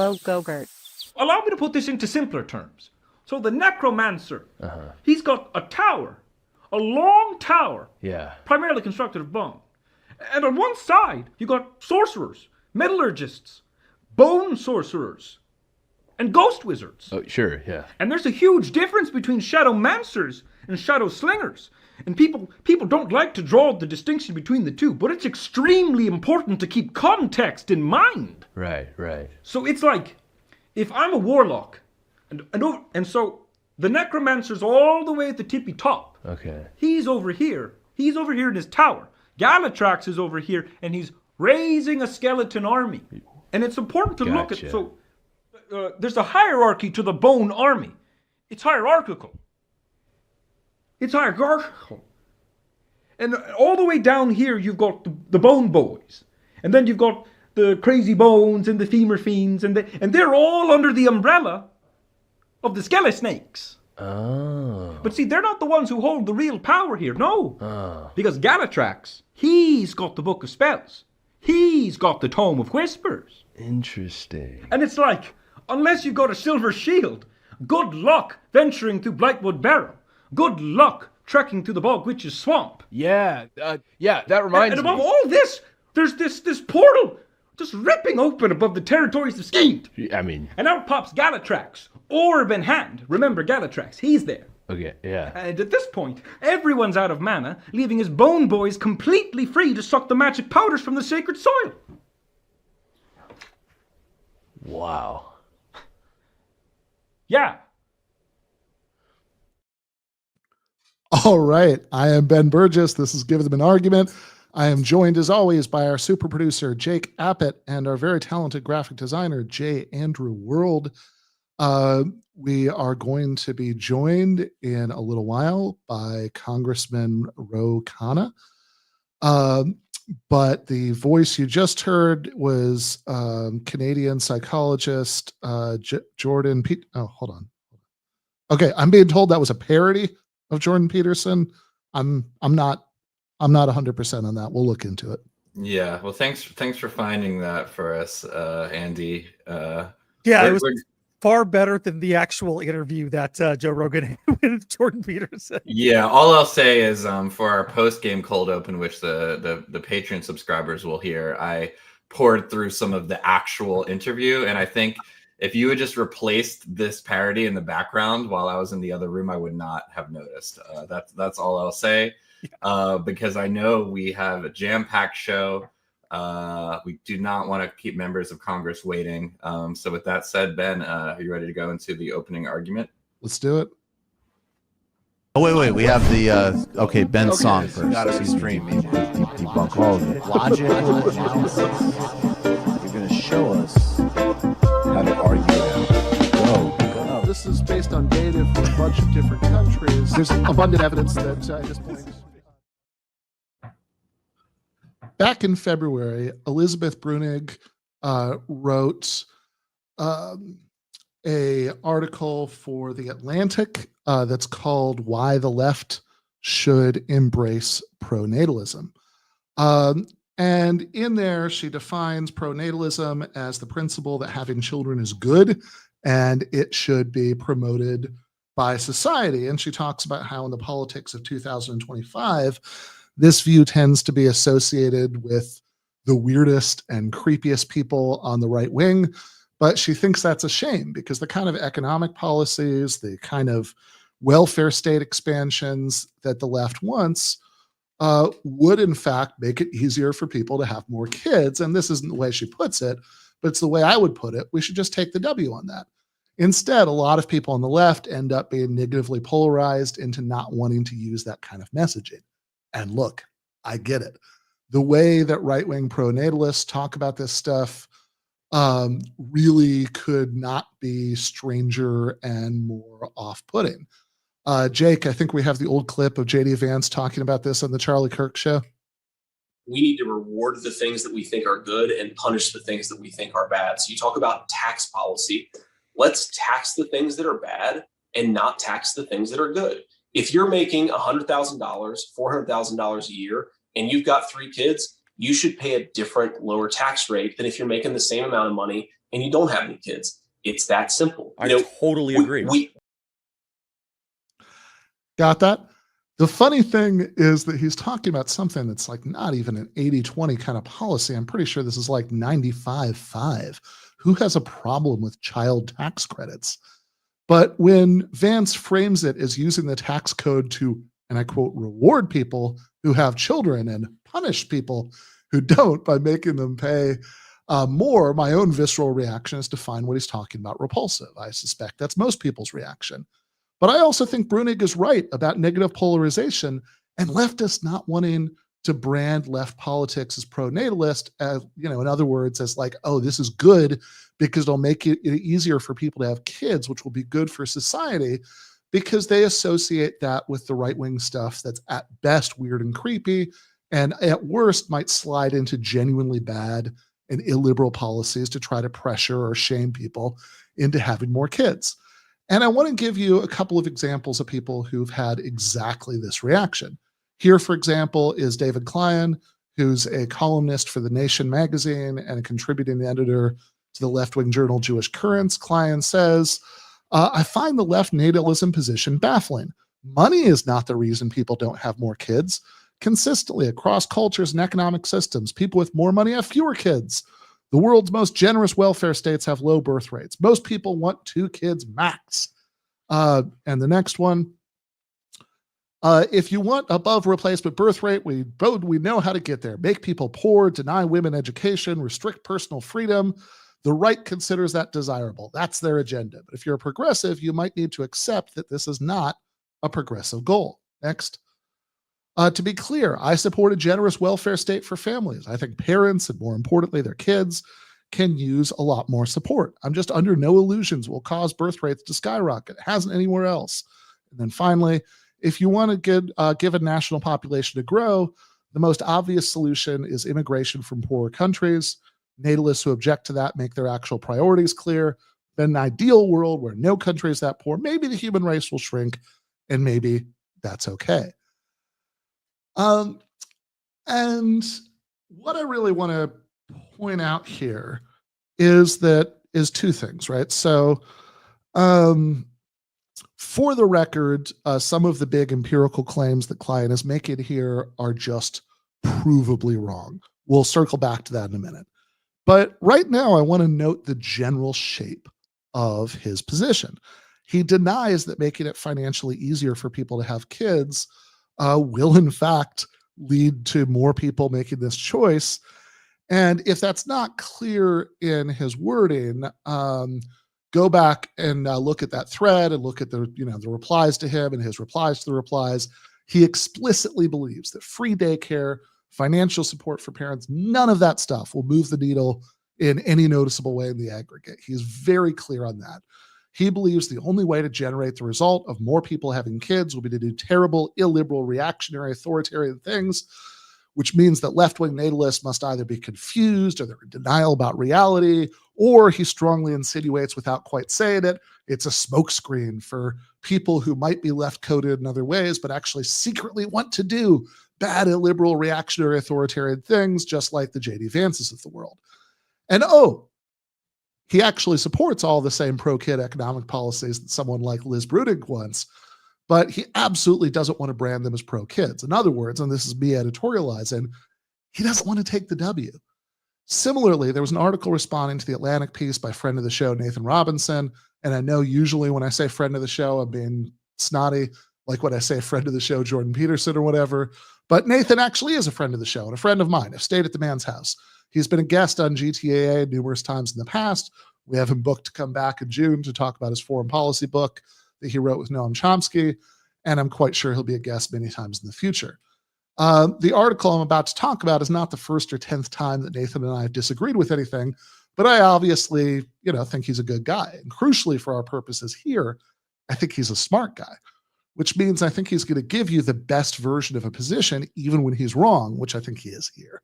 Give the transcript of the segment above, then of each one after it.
Hello, Gogurt. Allow me to put this into simpler terms. So the necromancer, he's got a tower, a long tower, primarily constructed of bone. And on one side, you got sorcerers, metallurgists, bone sorcerers, and ghost wizards. Oh, sure, yeah. And there's a huge difference between shadowmancers and shadow slingers. And people don't like to draw the distinction between the two, but it's extremely important to keep context in mind. Right. So it's like, if I'm a warlock, and so the necromancer's all the way at the tippy top. Okay. He's over here. He's over here in his tower. Galatrax is over here, and he's raising a skeleton army. And it's important to look at. So there's a hierarchy to the bone army. It's hierarchical. And all the way down here, you've got the bone boys. And then you've got the crazy bones and the femur fiends. And they're all under the umbrella of the skelesnakes. Oh. But see, they're not the ones who hold the real power here. No. Because Galatrax, he's got the Book of Spells. He's got the Tome of Whispers. Interesting. And it's like, unless you've got a silver shield, good luck venturing through Blightwood Barrow. Good luck trekking through the Bog Witch's Swamp. Yeah, that reminds me. And above all this, there's this portal just ripping open above the territories of Skeend. I mean... And out pops Galatrax, orb in hand. Remember Galatrax, he's there. Okay, yeah. And at this point, everyone's out of mana, leaving his bone boys completely free to suck the magic powders from the sacred soil. Wow. Yeah. All right. I am Ben Burgess. This is Give Them an Argument. I am joined, as always, by our super producer, Jake Appett, and our very talented graphic designer, J. Andrew World. We are going to be joined in a little while by Congressman Khanna. But the voice you just heard was Canadian psychologist Jordan Oh, hold on. Okay, I'm being told that was a parody of Jordan Peterson. I'm not 100% on that. We'll look into it. Yeah, well, thanks for finding that for us, Andy. Yeah, it was far better than the actual interview that Joe Rogan had with Jordan Peterson. Yeah, all I'll say is for our post-game cold open, which the Patreon subscribers will hear, I poured through some of the actual interview, and I think if you had just replaced this parody in the background while I was in the other room, I would not have noticed. That's all I'll say, because I know we have a jam-packed show. We do not want to keep members of Congress waiting. So with that said, Ben, are you ready to go into the opening argument? Let's do it. Oh, wait. We have the, okay, Ben's song first. Gotta be streaming. Debunk all of it. Logical analysis. You're going to show us how to argue it. Go. This is based on data from a bunch of different countries. There's abundant evidence that at this point. Back in February, Elizabeth Brunig wrote a article for The Atlantic that's called "Why the Left Should Embrace Pronatalism." And in there, she defines pronatalism as the principle that having children is good and it should be promoted by society. And she talks about how in the politics of 2025, this view tends to be associated with the weirdest and creepiest people on the right wing. But she thinks that's a shame because the kind of economic policies, the kind of welfare state expansions that the left wants would in fact make it easier for people to have more kids. And this isn't the way she puts it, but it's the way I would put it. We should just take the W on that. Instead, a lot of people on the left end up being negatively polarized into not wanting to use that kind of messaging. And look, I get it. The way that right-wing pronatalists talk about this stuff really could not be stranger and more off-putting. Jake, I think we have the old clip of J.D. Vance talking about this on the Charlie Kirk show. We need to reward the things that we think are good and punish the things that we think are bad. So you talk about tax policy. Let's tax the things that are bad and not tax the things that are good. If you're making $100,000, $400,000 a year, and you've got 3 kids, you should pay a different lower tax rate than if you're making the same amount of money and you don't have any kids. It's that simple. I totally agree. Got that? The funny thing is that he's talking about something that's like not even an 80-20 kind of policy. I'm pretty sure this is like 95-5. Who has a problem with child tax credits? But when Vance frames it as using the tax code to, and I quote, reward people who have children and punish people who don't by making them pay more, my own visceral reaction is to find what he's talking about repulsive. I suspect that's most people's reaction. But I also think Brunig is right about negative polarization and leftists not wanting to brand left politics as pro-natalist, as, in other words, as like, oh, this is good because it'll make it easier for people to have kids, which will be good for society, because they associate that with the right-wing stuff that's at best weird and creepy, and at worst might slide into genuinely bad and illiberal policies to try to pressure or shame people into having more kids. And I want to give you a couple of examples of people who've had exactly this reaction. Here, for example, is David Klein, who's a columnist for The Nation magazine and a contributing editor to the left-wing journal Jewish Currents. Klein says, I find the left natalism position baffling. Money is not the reason people don't have more kids. Consistently across cultures and economic systems, people with more money have fewer kids. The world's most generous welfare states have low birth rates. Most people want 2 kids max. And the next one, if you want above replacement birth rate, we know how to get there. Make people poor, deny women education, restrict personal freedom. The right considers that desirable. That's their agenda. But if you're a progressive, you might need to accept that this is not a progressive goal. Next. To be clear, I support a generous welfare state for families. I think parents, and more importantly, their kids, can use a lot more support. I'm just under no illusions it will cause birth rates to skyrocket. It hasn't anywhere else. And then finally, if you want to give a national population to grow, the most obvious solution is immigration from poorer countries. Natalists who object to that make their actual priorities clear. In an ideal world where no country is that poor, maybe the human race will shrink, and maybe that's okay. And what I really want to point out here is 2 things, right? So, for the record, some of the big empirical claims that Klein is making here are just provably wrong. We'll circle back to that in a minute. But right now, I want to note the general shape of his position. He denies that making it financially easier for people to have kids will in fact lead to more people making this choice. And if that's not clear in his wording, go back and look at that thread and look at the replies to him and his replies to the replies. He explicitly believes that free daycare, financial support for parents, none of that stuff will move the needle in any noticeable way in the aggregate. He's very clear on that. He believes the only way to generate the result of more people having kids will be to do terrible, illiberal, reactionary, authoritarian things, which means that left-wing natalists must either be confused or they're in denial about reality, or he strongly insinuates without quite saying it, it's a smokescreen for people who might be left-coded in other ways, but actually secretly want to do bad, illiberal, reactionary, authoritarian things, just like the J.D. Vances of the world. And he actually supports all the same pro-kid economic policies that someone like Liz Brudig wants, but he absolutely doesn't want to brand them as pro-kids. In other words, and this is me editorializing, he doesn't want to take the W. Similarly, there was an article responding to the Atlantic piece by friend of the show, Nathan Robinson, and I know usually when I say friend of the show, I'm being snotty, like when I say friend of the show, Jordan Peterson or whatever, but Nathan actually is a friend of the show and a friend of mine. I've stayed at the man's house. He's been a guest on GTAA numerous times in the past. We have him booked to come back in June to talk about his foreign policy book that he wrote with Noam Chomsky, and I'm quite sure he'll be a guest many times in the future. The article I'm about to talk about is not the first or 10th time that Nathan and I have disagreed with anything, but I obviously, think he's a good guy. And crucially for our purposes here, I think he's a smart guy, which means I think he's going to give you the best version of a position, even when he's wrong, which I think he is here.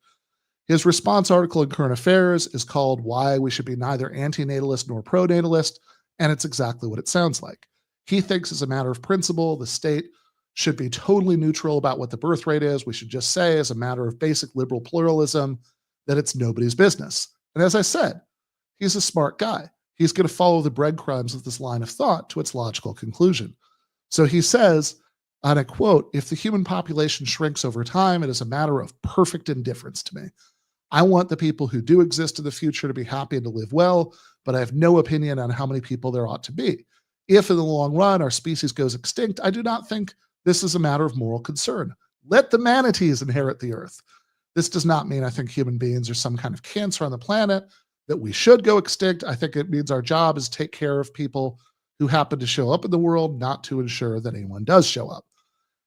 His response article in Current Affairs is called Why We Should Be Neither Anti-Natalist Nor Pro-Natalist, and it's exactly what it sounds like. He thinks as a matter of principle, the state should be totally neutral about what the birth rate is. We should just say as a matter of basic liberal pluralism that it's nobody's business. And as I said, He's a smart guy. He's going to follow the breadcrumbs of this line of thought to its logical conclusion. So he says, and I quote, "If the human population shrinks over time, it is a matter of perfect indifference to me. I want the people who do exist in the future to be happy and to live well, but I have no opinion on how many people there ought to be. If in the long run our species goes extinct, I do not think this is a matter of moral concern. Let the manatees inherit the earth. This does not mean I think human beings are some kind of cancer on the planet, that we should go extinct. I think it means our job is to take care of people who happen to show up in the world, not to ensure that anyone does show up."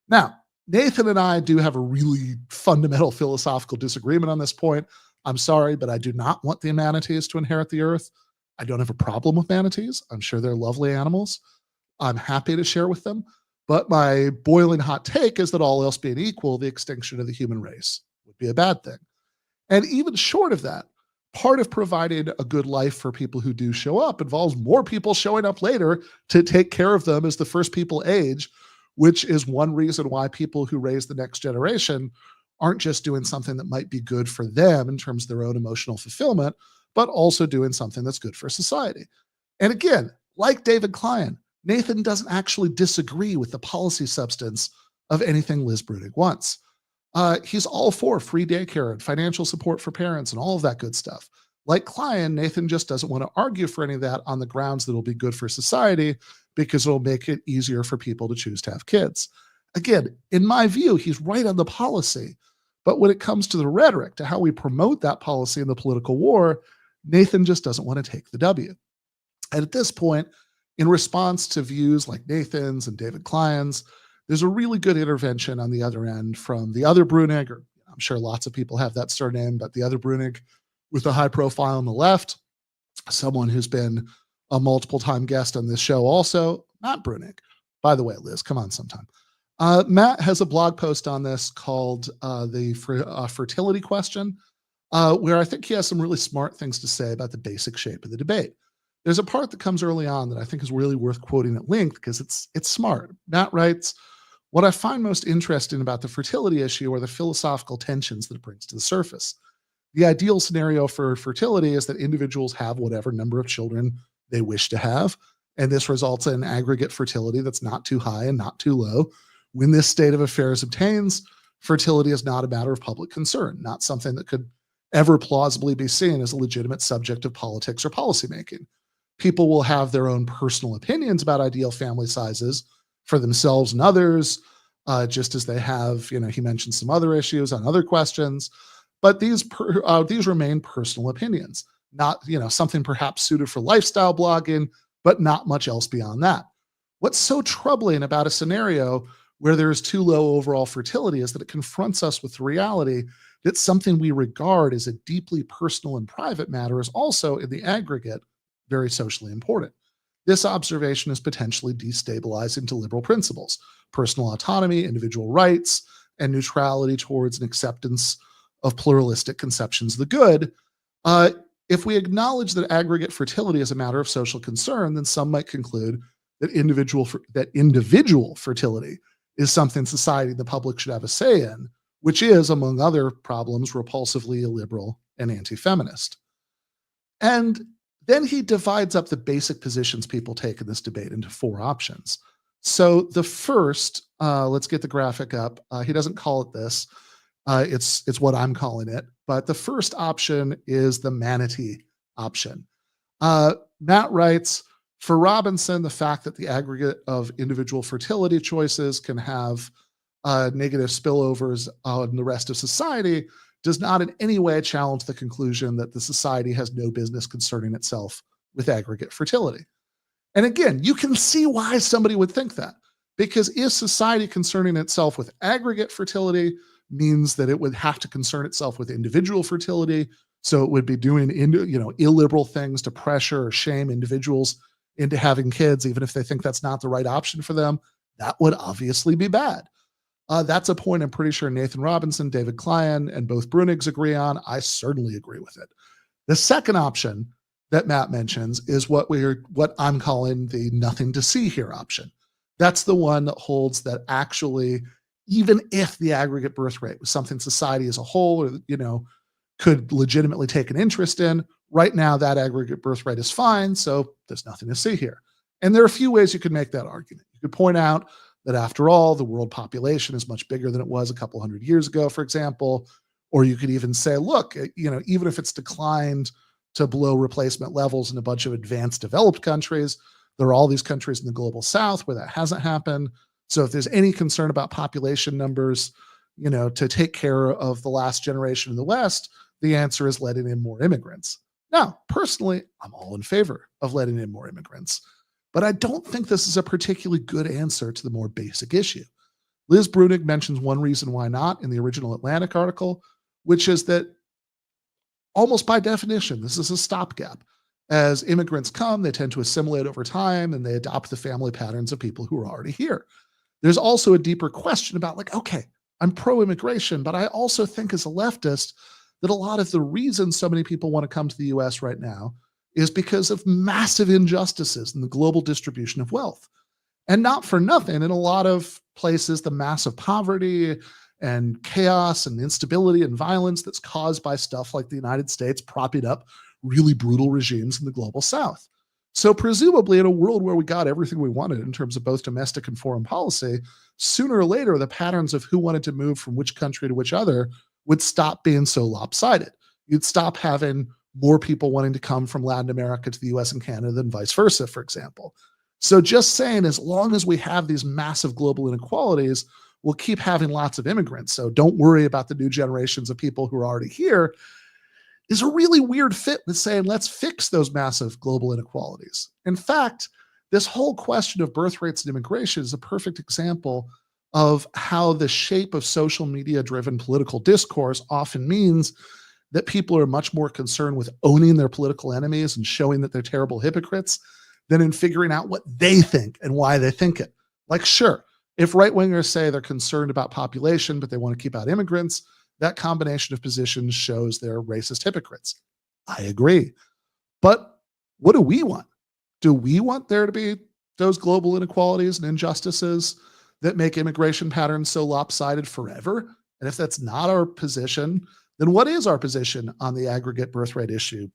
Now, Nathan and I do have a really fundamental philosophical disagreement on this point. I'm sorry, but I do not want the manatees to inherit the earth. I don't have a problem with manatees. I'm sure they're lovely animals. I'm happy to share with them. But my boiling hot take is that all else being equal, the extinction of the human race would be a bad thing. And even short of that, part of providing a good life for people who do show up involves more people showing up later to take care of them as the first people age, which is one reason why people who raise the next generation aren't just doing something that might be good for them in terms of their own emotional fulfillment, but also doing something that's good for society. And again, like David Klein, Nathan doesn't actually disagree with the policy substance of anything Liz Brunig wants. He's all for free daycare and financial support for parents and all of that good stuff. Like Klein, Nathan just doesn't want to argue for any of that on the grounds that it'll be good for society because it'll make it easier for people to choose to have kids. Again, in my view, he's right on the policy. But when it comes to the rhetoric, to how we promote that policy in the political war, Nathan just doesn't want to take the W. And at this point, in response to views like Nathan's and David Klein's, there's a really good intervention on the other end from the other Brunig, or I'm sure lots of people have that surname, but the other Brunig with the high profile on the left, someone who's been a multiple-time guest on this show also, Matt Brunig. By the way, Liz, come on sometime. Matt has a blog post on this called the Fertility Question, where I think he has some really smart things to say about the basic shape of the debate. There's a part that comes early on that I think is really worth quoting at length because it's smart. Matt writes, "What I find most interesting about the fertility issue are the philosophical tensions that it brings to the surface. The ideal scenario for fertility is that individuals have whatever number of children they wish to have, and this results in aggregate fertility that's not too high and not too low. When this state of affairs obtains, fertility is not a matter of public concern, not something that could ever plausibly be seen as a legitimate subject of politics or policymaking. People will have their own personal opinions about ideal family sizes for themselves and others, just as they have, he mentioned some other issues on other questions, but these remain personal opinions, not, something perhaps suited for lifestyle blogging, but not much else beyond that. What's so troubling about a scenario where there is too low overall fertility is that it confronts us with the reality that something we regard as a deeply personal and private matter is also, in the aggregate, very socially important. This observation is potentially destabilizing to liberal principles, personal autonomy, individual rights, and neutrality towards an acceptance of pluralistic conceptions of the good. If we acknowledge that aggregate fertility is a matter of social concern, then some might conclude that individual fertility is something society and the public should have a say in, which is, among other problems, repulsively illiberal and anti-feminist." And then he divides up the basic positions people take in this debate into 4 options. So the first, let's get the graphic up. He doesn't call it this. It's what I'm calling it. But the first option is the manatee option. Matt writes, "For Robinson, the fact that the aggregate of individual fertility choices can have negative spillovers on the rest of society does not in any way challenge the conclusion that the society has no business concerning itself with aggregate fertility." And again, you can see why somebody would think that, because if society concerning itself with aggregate fertility means that it would have to concern itself with individual fertility, so it would be doing illiberal things to pressure or shame individuals into having kids, even if they think that's not the right option for them, that would obviously be bad. That's a point I'm pretty sure Nathan Robinson, David Klein, and both Brunigs agree on. I certainly agree with it. The second option that Matt mentions is what I'm calling the nothing to see here option. That's the one that holds that actually, even if the aggregate birth rate was something society as a whole, or could legitimately take an interest in. Right now, that aggregate birth rate is fine, so there's nothing to see here. And there are a few ways you could make that argument. You could point out that after all, the world population is much bigger than it was a couple hundred years ago, for example. Or you could even say, look, even if it's declined to below replacement levels in a bunch of advanced developed countries, there are all these countries in the global south where that hasn't happened. So if there's any concern about population numbers, to take care of the last generation in the West, the answer is letting in more immigrants. Now, personally, I'm all in favor of letting in more immigrants, but I don't think this is a particularly good answer to the more basic issue. Liz Brunig mentions one reason why not in the original Atlantic article, which is that almost by definition, this is a stopgap. As immigrants come, they tend to assimilate over time and they adopt the family patterns of people who are already here. There's also a deeper question about okay, I'm pro-immigration, but I also think as a leftist that a lot of the reason so many people want to come to the US right now is because of massive injustices in the global distribution of wealth. And not for nothing, in a lot of places, the massive poverty and chaos and instability and violence that's caused by stuff like the United States propping up really brutal regimes in the global south. So presumably in a world where we got everything we wanted in terms of both domestic and foreign policy, sooner or later, the patterns of who wanted to move from which country to which other would stop being so lopsided. You'd stop having more people wanting to come from Latin America to the US and Canada than vice versa, for example. So just saying, as long as we have these massive global inequalities, we'll keep having lots of immigrants. So don't worry about the new generations of people who are already here is a really weird fit with saying, let's fix those massive global inequalities. In fact, this whole question of birth rates and immigration is a perfect example of how the shape of social media-driven political discourse often means that people are much more concerned with owning their political enemies and showing that they're terrible hypocrites than in figuring out what they think and why they think it. Sure, if right-wingers say they're concerned about population, but they want to keep out immigrants, that combination of positions shows they're racist hypocrites. I agree. But what do we want? Do we want there to be those global inequalities and injustices that make immigration patterns so lopsided forever? And if that's not our position, then what is our position on the aggregate birth rate issue?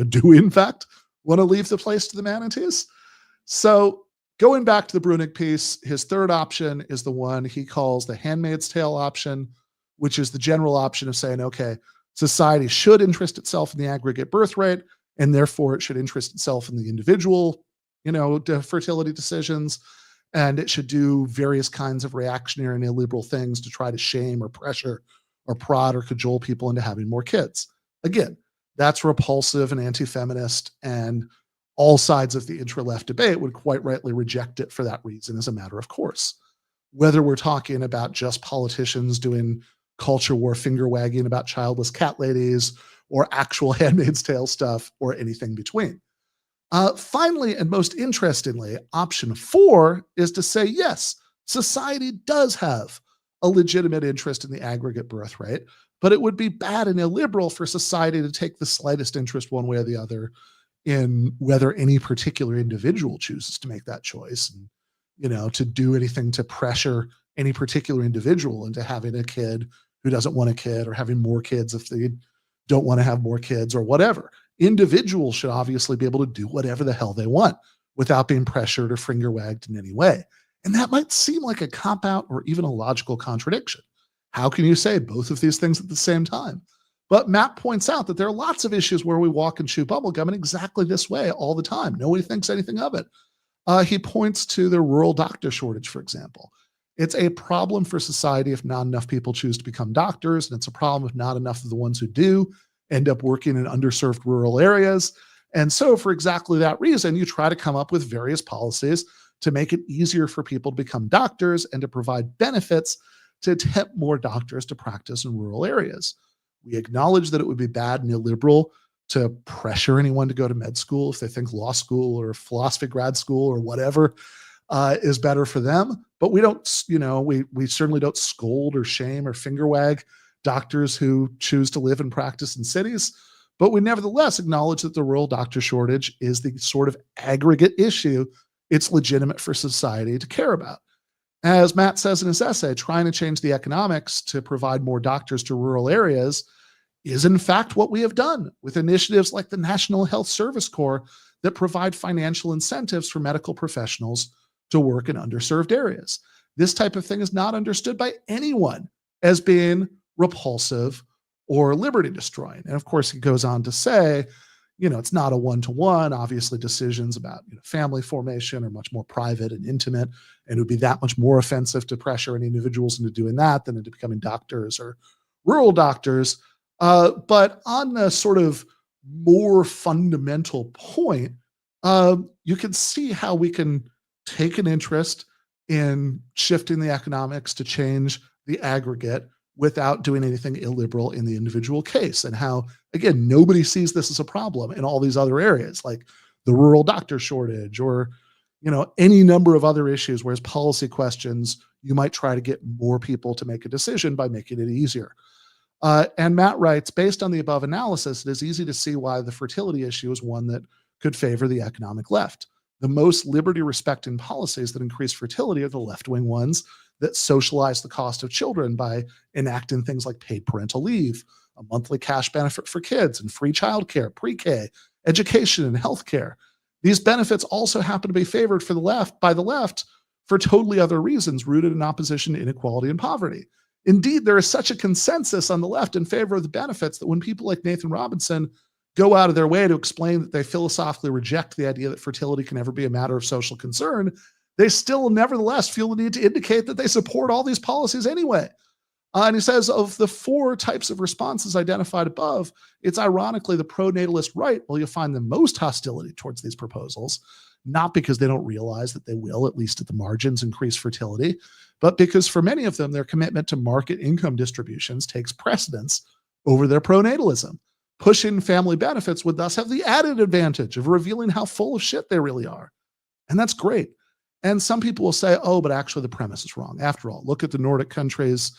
Do we in fact want to leave the place to the manatees? So going back to the Brunig piece, his third option is the one he calls the Handmaid's Tale option, which is the general option of saying, okay, society should interest itself in the aggregate birth rate, and therefore it should interest itself in the individual, fertility decisions, and it should do various kinds of reactionary and illiberal things to try to shame or pressure or prod or cajole people into having more kids. Again, that's repulsive and anti-feminist, and all sides of the intra-left debate would quite rightly reject it for that reason as a matter of course. Whether we're talking about just politicians doing culture war finger wagging about childless cat ladies or actual Handmaid's Tale stuff or anything between. Finally, and most interestingly, option 4 is to say, yes, society does have a legitimate interest in the aggregate birth rate, but it would be bad and illiberal for society to take the slightest interest one way or the other in whether any particular individual chooses to make that choice, and, to do anything to pressure any particular individual into having a kid who doesn't want a kid, or having more kids if they don't want to have more kids, or whatever. Individuals should obviously be able to do whatever the hell they want without being pressured or finger wagged in any way. And that might seem like a cop-out or even a logical contradiction. How can you say both of these things at the same time? But Matt points out that there are lots of issues where we walk and chew bubblegum in exactly this way all the time. Nobody thinks anything of it. He points to the rural doctor shortage, for example. It's a problem for society if not enough people choose to become doctors, and it's a problem if not enough of the ones who do end up working in underserved rural areas. And so for exactly that reason, you try to come up with various policies to make it easier for people to become doctors and to provide benefits to tempt more doctors to practice in rural areas. We acknowledge that it would be bad and illiberal to pressure anyone to go to med school if they think law school or philosophy grad school or whatever is better for them. But we don't, we certainly don't scold or shame or finger wag doctors who choose to live and practice in cities. But we nevertheless acknowledge that the rural doctor shortage is the sort of aggregate issue it's legitimate for society to care about. As Matt says in his essay, trying to change the economics to provide more doctors to rural areas is in fact what we have done with initiatives like the National Health Service Corps that provide financial incentives for medical professionals to work in underserved areas. This type of thing is not understood by anyone as being repulsive or liberty destroying. And of course, he goes on to say, it's not a one-to-one. Obviously, decisions about family formation are much more private and intimate, and it would be that much more offensive to pressure any individuals into doing that than into becoming doctors or rural doctors. But on a sort of more fundamental point, you can see how we can take an interest in shifting the economics to change the aggregate without doing anything illiberal in the individual case, and how, again, nobody sees this as a problem in all these other areas, like the rural doctor shortage or, any number of other issues, whereas policy questions, you might try to get more people to make a decision by making it easier. And Matt writes, based on the above analysis, it is easy to see why the fertility issue is one that could favor the economic left. The most liberty-respecting policies that increase fertility are the left-wing ones that socialize the cost of children by enacting things like paid parental leave, a monthly cash benefit for kids, and free childcare, pre-K, education, and healthcare. These benefits also happen to be favored by the left for totally other reasons rooted in opposition to inequality and poverty. Indeed, there is such a consensus on the left in favor of the benefits that when people like Nathan Robinson go out of their way to explain that they philosophically reject the idea that fertility can ever be a matter of social concern, they still nevertheless feel the need to indicate that they support all these policies anyway. And he says, of the 4 types of responses identified above, it's ironically the pro-natalist right will you'll find the most hostility towards these proposals, not because they don't realize that they will, at least at the margins, increase fertility, but because for many of them, their commitment to market income distributions takes precedence over their pro-natalism. Pushing family benefits would thus have the added advantage of revealing how full of shit they really are. And that's great. And some people will say, oh, but actually the premise is wrong. After all, look at the Nordic countries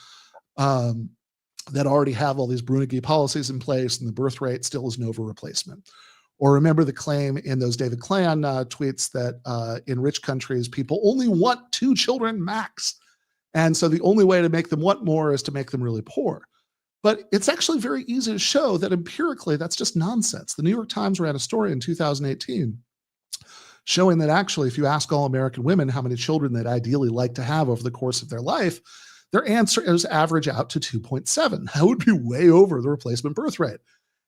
that already have all these Brunegi policies in place, and the birth rate still is an over-replacement. Or remember the claim in those David Clan tweets that in rich countries, people only want 2 children max. And so the only way to make them want more is to make them really poor. But it's actually very easy to show that empirically that's just nonsense. The New York Times ran a story in 2018 showing that actually if you ask all American women how many children they'd ideally like to have over the course of their life, their answer is average out to 2.7. That would be way over the replacement birth rate.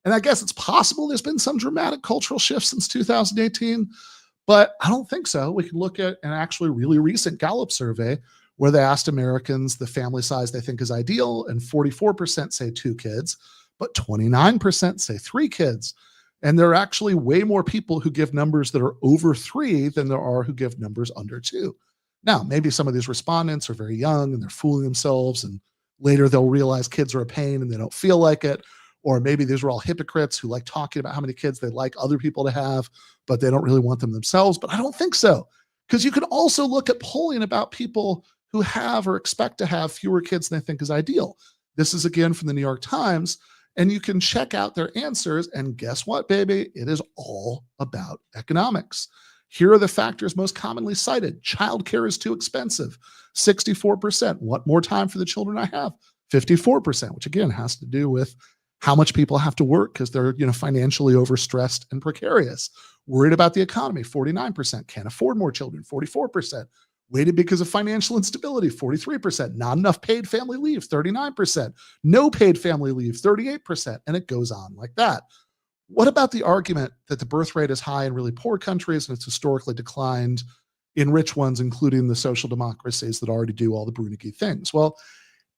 And I guess it's possible there's been some dramatic cultural shift since 2018, but I don't think so. We can look at an actually really recent Gallup survey where they asked Americans the family size they think is ideal, and 44% say 2 kids, but 29% say 3 kids. And there are actually way more people who give numbers that are over 3 than there are who give numbers under 2. Now, maybe some of these respondents are very young and they're fooling themselves, and later they'll realize kids are a pain and they don't feel like it. Or maybe these are all hypocrites who like talking about how many kids they'd like other people to have, but they don't really want them themselves. But I don't think so, because you can also look at polling about people who have or expect to have fewer kids than they think is ideal. This is again from the New York Times, and you can check out their answers, and guess what, baby? It is all about economics. Here are the factors most commonly cited. Childcare is too expensive, 64%. Want more time for the children I have, 54%, which again has to do with how much people have to work because they're financially overstressed and precarious. Worried about the economy, 49%. Can't afford more children, 44%. Waited because of financial instability, 43%. Not enough paid family leave, 39%. No paid family leave, 38%. And it goes on like that. What about the argument that the birth rate is high in really poor countries and it's historically declined in rich ones, including the social democracies that already do all the Brunegi things? Well,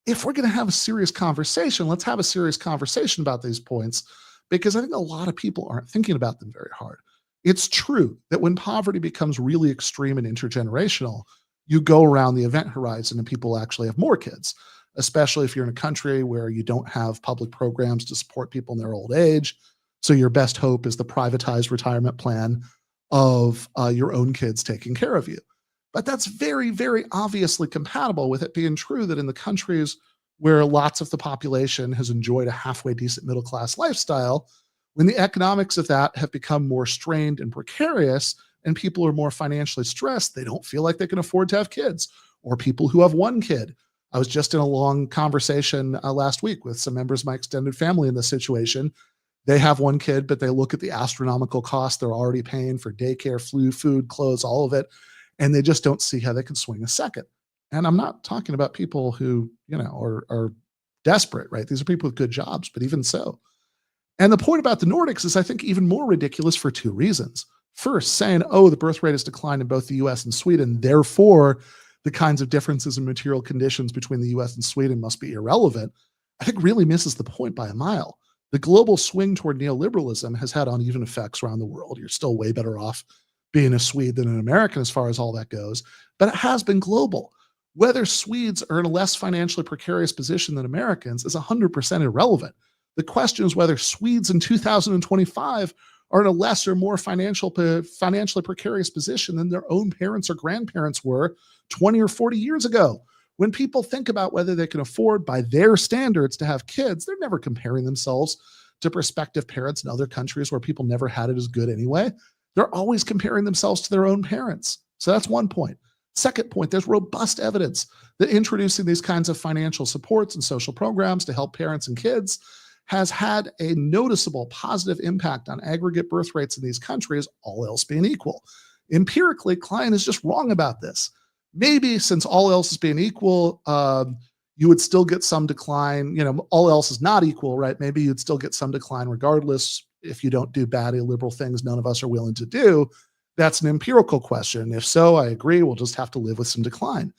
if we're going to have a serious conversation, let's have a serious conversation about these points, because I think a lot of people aren't thinking about them very hard. It's true that when poverty becomes really extreme and intergenerational, you go around the event horizon and people actually have more kids, especially if you're in a country where you don't have public programs to support people in their old age. So your best hope is the privatized retirement plan of your own kids taking care of you. But that's very, very obviously compatible with it being true that in the countries where lots of the population has enjoyed a halfway decent middle-class lifestyle, when the economics of that have become more strained and precarious and people are more financially stressed, they don't feel like they can afford to have kids. Or people who have 1 kid I was just in a long conversation last week with some members of my extended family in this situation. They have one kid, but they look at the astronomical cost they're already paying for daycare, food, clothes, all of it, and they just don't see how they can swing a second. And I'm not talking about people who, are desperate, right? These are people with good jobs, but even so. And the point about the Nordics is, I think, even more ridiculous for two reasons. First, saying, oh, the birth rate has declined in both the US and Sweden, therefore, the kinds of differences in material conditions between the US and Sweden must be irrelevant, I think really misses the point by a mile. The global swing toward neoliberalism has had uneven effects around the world. You're still way better off being a Swede than an American as far as all that goes, but it has been global. Whether Swedes are in a less financially precarious position than Americans is 100% irrelevant. The question is whether Swedes in 2025 are in a less or more financially precarious position than their own parents or grandparents were 20 or 40 years ago. When people think about whether they can afford, by their standards, to have kids, they're never comparing themselves to prospective parents in other countries where people never had it as good anyway. They're always comparing themselves to their own parents. So that's one point. Second point, there's robust evidence that introducing these kinds of financial supports and social programs to help parents and kids has had a noticeable positive impact on aggregate birth rates in these countries, all else being equal. Empirically, Klein is just wrong about this. Maybe since all else is being equal, you would still get some decline. All else is not equal, right? Maybe you'd still get some decline regardless if you don't do bad illiberal things none of us are willing to do. That's an empirical question. If so, I agree, we'll just have to live with some decline.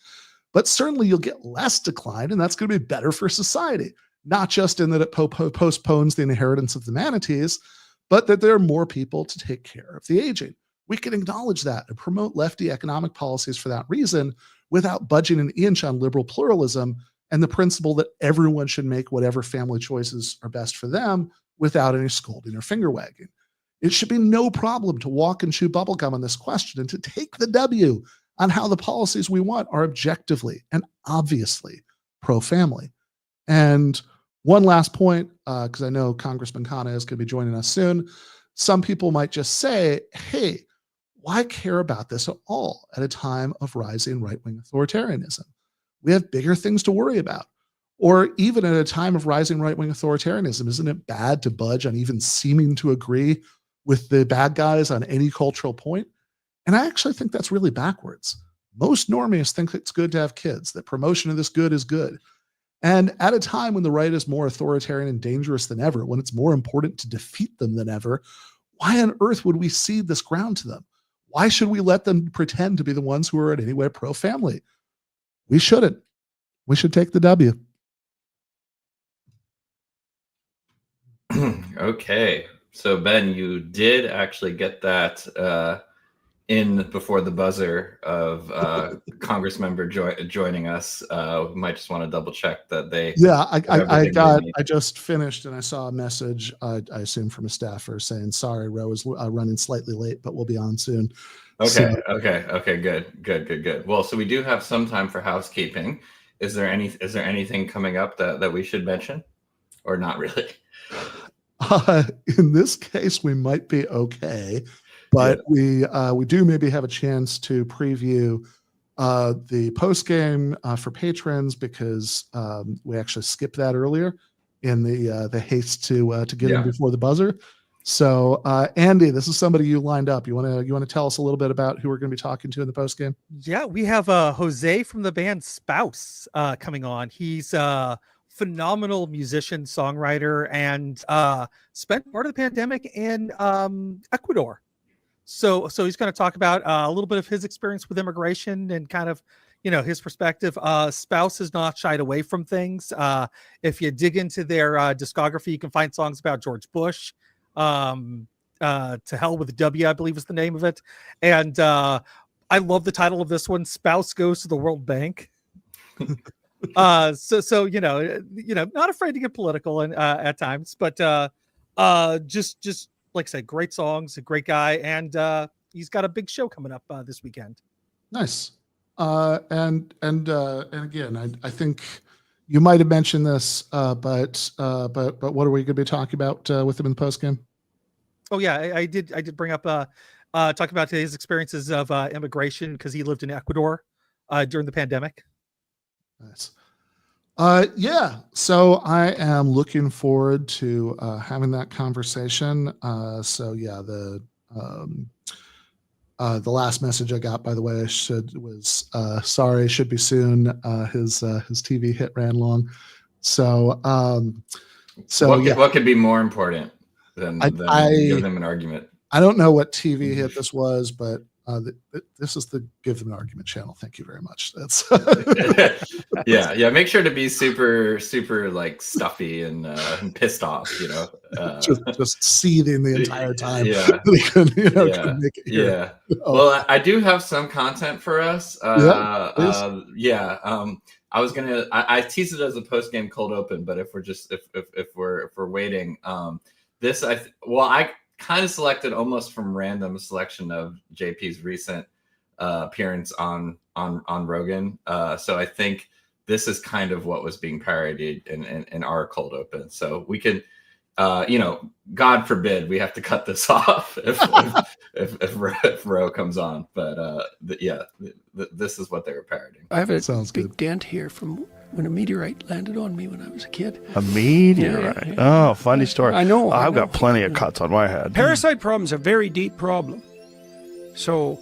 But certainly you'll get less decline, and that's going to be better for society. Not just in that it postpones the inheritance of the manatees, but that there are more people to take care of the aging. We can acknowledge that and promote lefty economic policies for that reason without budging an inch on liberal pluralism and the principle that everyone should make whatever family choices are best for them without any scolding or finger wagging. It should be no problem to walk and chew bubblegum on this question and to take the W on how the policies we want are objectively and obviously pro-family. And one last point, because I know Congressman Khanna is going to be joining us soon. Some people might just say, hey, why care about this at all at a time of rising right-wing authoritarianism? We have bigger things to worry about. Or even at a time of rising right-wing authoritarianism, isn't it bad to budge on even seeming to agree with the bad guys on any cultural point? And I actually think that's really backwards. Most normies think it's good to have kids, that promotion of this good is good. And at a time when the right is more authoritarian and dangerous than ever, when it's more important to defeat them than ever, why on earth would we cede this ground to them? Why should we let them pretend to be the ones who are in any way pro-family? We shouldn't. We should take the W. Okay. So, Ben, you did actually get that in before the buzzer of Congressmember joining us. We might just want to double check that they. Yeah, I just finished and I saw a message, I assume from a staffer saying, sorry, Ro is running slightly late, but we'll be on soon. Okay. Good. Well, so we do have some time for housekeeping. Is there anything coming up that we should mention, or not really? In this case, we might be okay. But we do maybe have a chance to preview the post game for patrons, because we actually skipped that earlier in the haste to get in before the buzzer. So Andy, this is somebody you lined up. You want to tell us a little bit about who we're going to be talking to in the post game? Yeah, we have Jose from the band Spouse coming on. He's a phenomenal musician, songwriter, and spent part of the pandemic in Ecuador. So he's going to talk about a little bit of his experience with immigration and kind of, his perspective. Spouse has not shied away from things. If you dig into their discography, you can find songs about George Bush. To Hell with a W, I believe is the name of it. And I love the title of this one, Spouse Goes to the World Bank. So not afraid to get political and at times, but just like I said, great songs, a great guy, and he's got a big show coming up this weekend. Nice. And again, I think you might have mentioned this, but what are we going to be talking about with him in the post game? Oh yeah, I did bring up talk about his experiences of immigration, because he lived in Ecuador during the pandemic. Nice. Yeah. So I am looking forward to having that conversation. So yeah, the last message I got, by the way, was sorry, should be soon. His TV hit ran long. So what could be more important than give them an argument? I don't know what TV hit this was, but this is the Give Them an Argument channel. Thank you very much. That's yeah. Make sure to be super like stuffy and pissed off. Just seething the entire time. Yeah, couldn't make it here. Yeah. Well, I do have some content for us. I was gonna. I teased it as a post game cold open, but if we're waiting, I kind of selected almost from random selection of JP's recent appearance on Rogan. So I think this is kind of what was being parodied in our cold open. So we can, God forbid we have to cut this off if Ro comes on. But this is what they were parodying. I have a big dent here from when a meteorite landed on me when I was a kid. A meteorite? Yeah. Oh, funny story. I know. I've got plenty of cuts on my head. Parasite problem is a very deep problem. So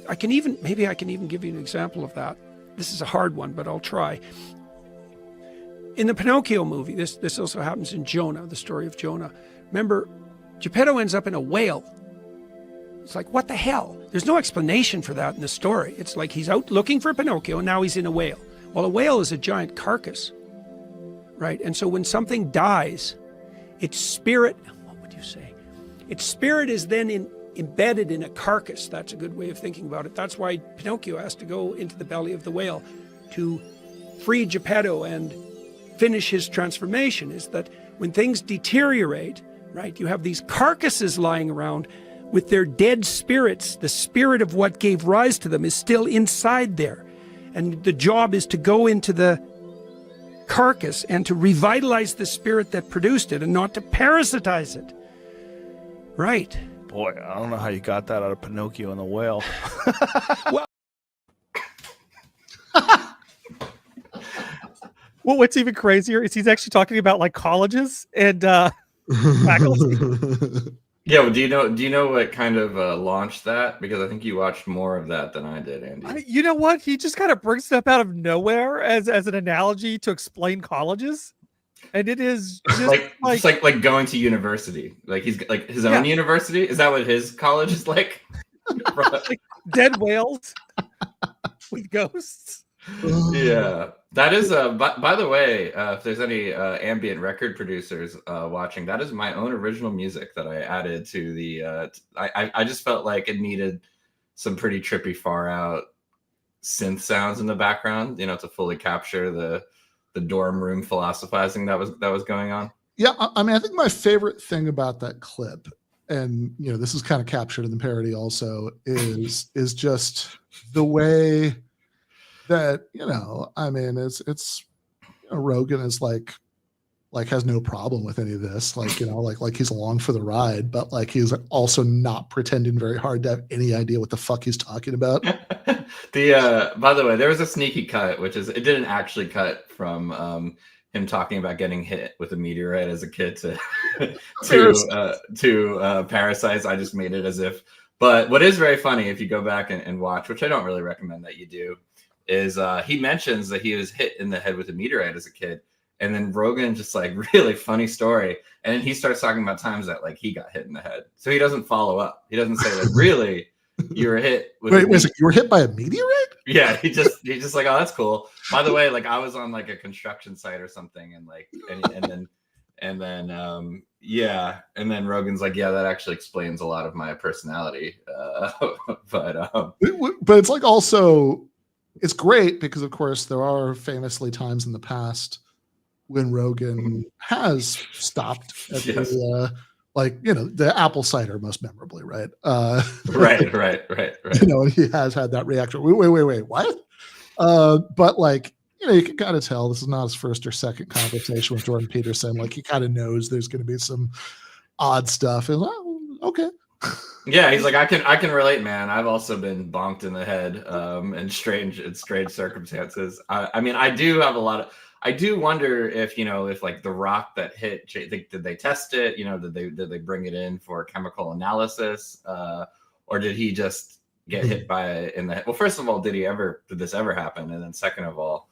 I can even give you an example of that. This is a hard one, but I'll try. In the Pinocchio movie, this also happens in Jonah, the story of Jonah. Remember, Geppetto ends up in a whale. It's like, what the hell? There's no explanation for that in the story. It's like he's out looking for Pinocchio, and now he's in a whale. Well, a whale is a giant carcass, right? And so when something dies, its spirit, what would you say? Its spirit is then embedded in a carcass. That's a good way of thinking about it. That's why Pinocchio has to go into the belly of the whale to free Geppetto and finish his transformation, is that when things deteriorate, right, you have these carcasses lying around with their dead spirits. The spirit of what gave rise to them is still inside there. And the job is to go into the carcass and to revitalize the spirit that produced it and not to parasitize it. Right. Boy, I don't know how you got that out of Pinocchio and the whale. Well, what's even crazier is he's actually talking about like colleges and faculty. Yeah, well, do you know what kind of launched that? Because I think you watched more of that than I did, Andy. You know what? He just kind of brings stuff out of nowhere as an analogy to explain colleges, and it is just like going to university. Like he's like his own university. Is that what his college is like? Like dead whales with ghosts. Yeah, that is by the way, if there's any ambient record producers watching, that is my own original music that I added to the I just felt like it needed some pretty trippy far out synth sounds in the background, to fully capture the dorm room philosophizing that was going on. Yeah, I mean, I think my favorite thing about that clip, and this is kind of captured in the parody also, is just the way that I mean, it's Rogan is like has no problem with any of this, like he's along for the ride, but like he's also not pretending very hard to have any idea what the fuck he's talking about. By the way, there was a sneaky cut, which is it didn't actually cut from him talking about getting hit with a meteorite as a kid to parasites. I just made it as if. But what is very funny, if you go back and watch, which I don't really recommend that you do, is he mentions that he was hit in the head with a meteorite as a kid, and then Rogan just like really funny story, and then he starts talking about times that like he got hit in the head. So he doesn't follow up. He doesn't say like, really, you were hit with you were hit by a meteorite? Yeah, he just like, oh, that's cool. By the way, like I was on like a construction site or something, and like and then Rogan's like, yeah, that actually explains a lot of my personality. But it's like also. It's great because, of course, there are famously times in the past when Rogan has stopped at the, the apple cider most memorably, right? Right. And he has had that reaction. Wait, what? But you can kind of tell this is not his first or second conversation with Jordan Peterson. Like he kind of knows there's going to be some odd stuff. And okay. Yeah, he's like, I can relate, man. I've also been bonked in the head in strange circumstances. I mean, I do have a lot I do wonder if, if like the rock that hit, did they test it? Did they bring it in for chemical analysis? Or did he just get hit by it in the head? Well, first of all, did this ever happen? And then second of all,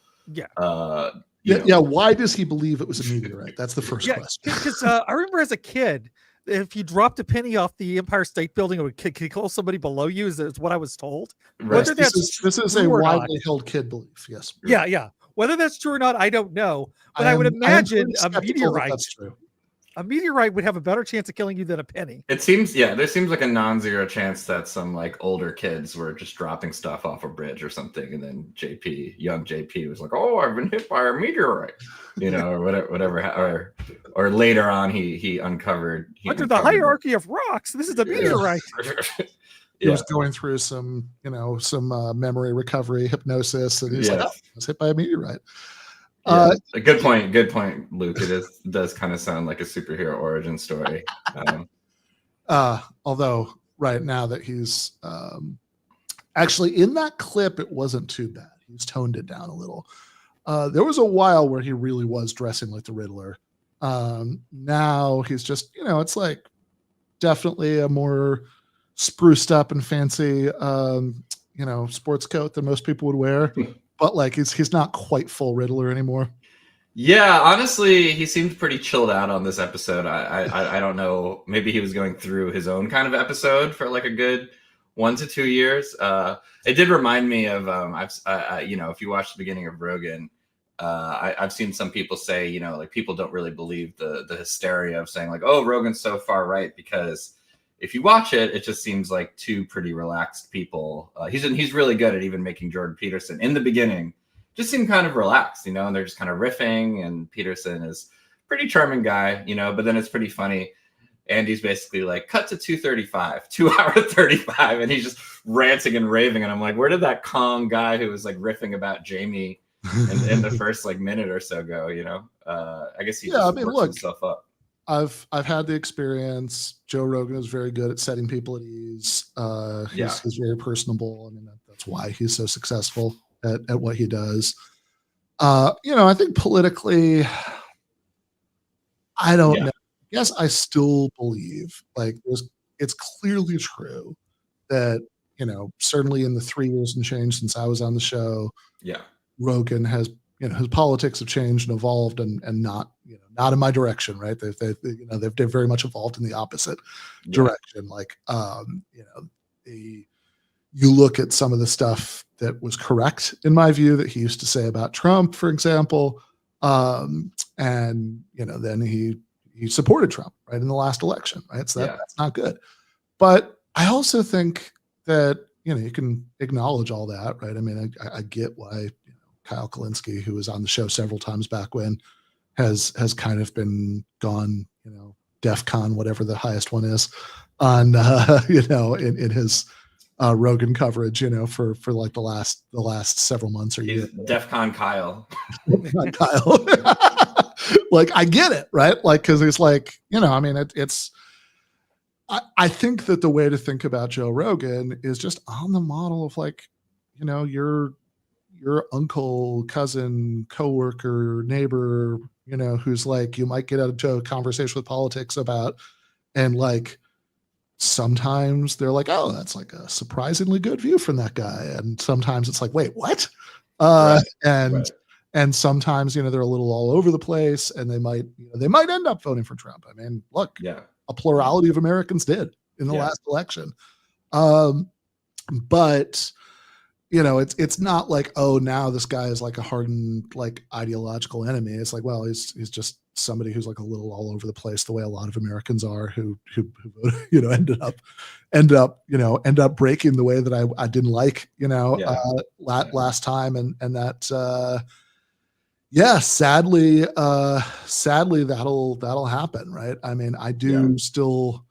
why does he believe it was a meteorite? That's the first question. Because I remember as a kid, if you dropped a penny off the Empire State Building, it would kill somebody below you. Is what I was told. Right. This is a widely held kid belief. Yes. Yeah. Whether that's true or not, I don't know. But I would imagine a meteorite. That's true. A meteorite would have a better chance of killing you than a penny. It seems, there seems like a non-zero chance that some like older kids were just dropping stuff off a bridge or something, and then young JP was like, "Oh, I've been hit by a meteorite," or whatever. Or later on, he uncovered under the hierarchy of rocks. This is a meteorite. He was going through some memory recovery hypnosis, and he's like, "Oh, I was hit by a meteorite." A good point, Luke. It does kind of sound like a superhero origin story. Although right now that he's actually in that clip, it wasn't too bad. He's toned it down a little. There was a while where he really was dressing like the Riddler. Now he's just, it's like definitely a more spruced up and fancy, sports coat than most people would wear. But like he's not quite full Riddler anymore. Yeah, honestly, he seemed pretty chilled out on this episode. I don't know. Maybe he was going through his own kind of episode for like a good 1 to 2 years. It did remind me of if you watch the beginning of Rogan, I've seen some people say, like people don't really believe the hysteria of saying like, oh, Rogan's so far right, because if you watch it, it just seems like two pretty relaxed people. He's really good at even making Jordan Peterson in the beginning just seem kind of relaxed, and they're just kind of riffing. And Peterson is a pretty charming guy, but then it's pretty funny. Andy's basically like, cut to 2:35, 2 hour 35, and he's just ranting and raving. And I'm like, where did that calm guy who was like riffing about Jamie in the first like minute or so go? I guess he just works himself up. I've had the experience. Joe Rogan is very good at setting people at ease. He's very personable. I mean, that's why he's so successful at what he does. I think politically, I don't know. I guess I still believe like it's clearly true that, certainly in the 3 years and change since I was on the show, Rogan has, his politics have changed and evolved and not in my direction, right? They've very much evolved in the opposite direction. Like, you look at some of the stuff that was correct in my view that he used to say about Trump, for example, and then he supported Trump right in the last election, right? So that's not good. But I also think that you can acknowledge all that, right? I mean, I get why Kyle Kalinske, who was on the show several times back when, has kind of been gone, DEFCON, whatever the highest one is, on in his Rogan coverage, for like the last several months or years. DEFCON Kyle. Kyle. Like I get it, right? Like because it's like it's. I think that the way to think about Joe Rogan is just on the model of like, your uncle, cousin, coworker, neighbor, who's like you might get into a conversation with politics about, and like sometimes they're like, oh, that's like a surprisingly good view from that guy, and sometimes it's like, wait, what? And sometimes they're a little all over the place, and they might end up voting for Trump. I mean, look, a plurality of Americans did in the last election, but. It's not like, oh, now this guy is like a hardened, like ideological enemy. It's like, well, he's just somebody who's like a little all over the place, the way a lot of Americans are, who ended up breaking the way that I didn't like, last time, and that, sadly that'll happen, right? I mean, I do still.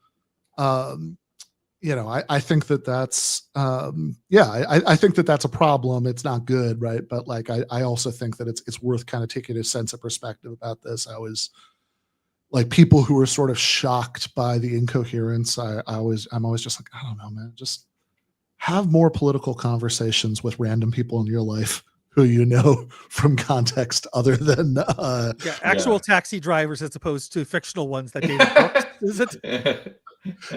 I think that's I think that's a problem. It's not good, right? But like I also think that it's worth kind of taking a sense of perspective about this. I always like people who are sort of shocked by the incoherence. I'm always just like, I don't know, man, just have more political conversations with random people in your life who you know from context other than actual taxi drivers as opposed to fictional ones that David Brooks, is it?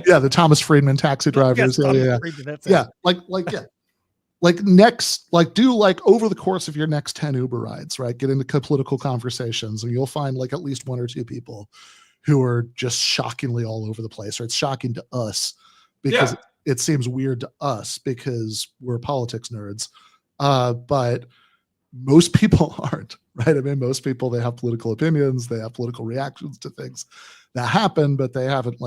Yeah, the Thomas Friedman taxi drivers. Yes, Friedman, that's it. Do over the course of your next 10 Uber rides, right? Get into political conversations, and you'll find like at least one or two people who are just shockingly all over the place, or it's shocking to us because it seems weird to us because we're politics nerds. But most people aren't, right? I mean, most people, they have political opinions, they have political reactions to things that happen, but they haven't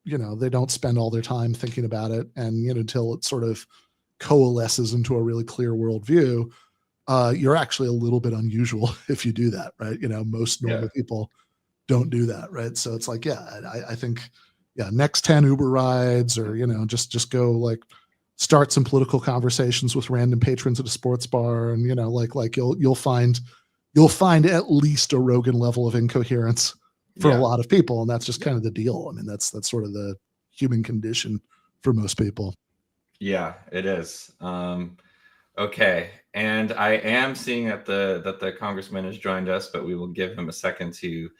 they don't spend all their time thinking about it. And, until it sort of coalesces into a really clear worldview, you're actually a little bit unusual if you do that, right? Most normal people don't do that, right? So it's like, I think, next 10 Uber rides, or just go start some political conversations with random patrons at a sports bar, and you'll find at least a Rogan level of incoherence for a lot of people, and that's just kind of the deal. I mean, that's sort of the human condition for most people. Yeah, it is. Okay, and I am seeing that the congressman has joined us, but we will give him a second to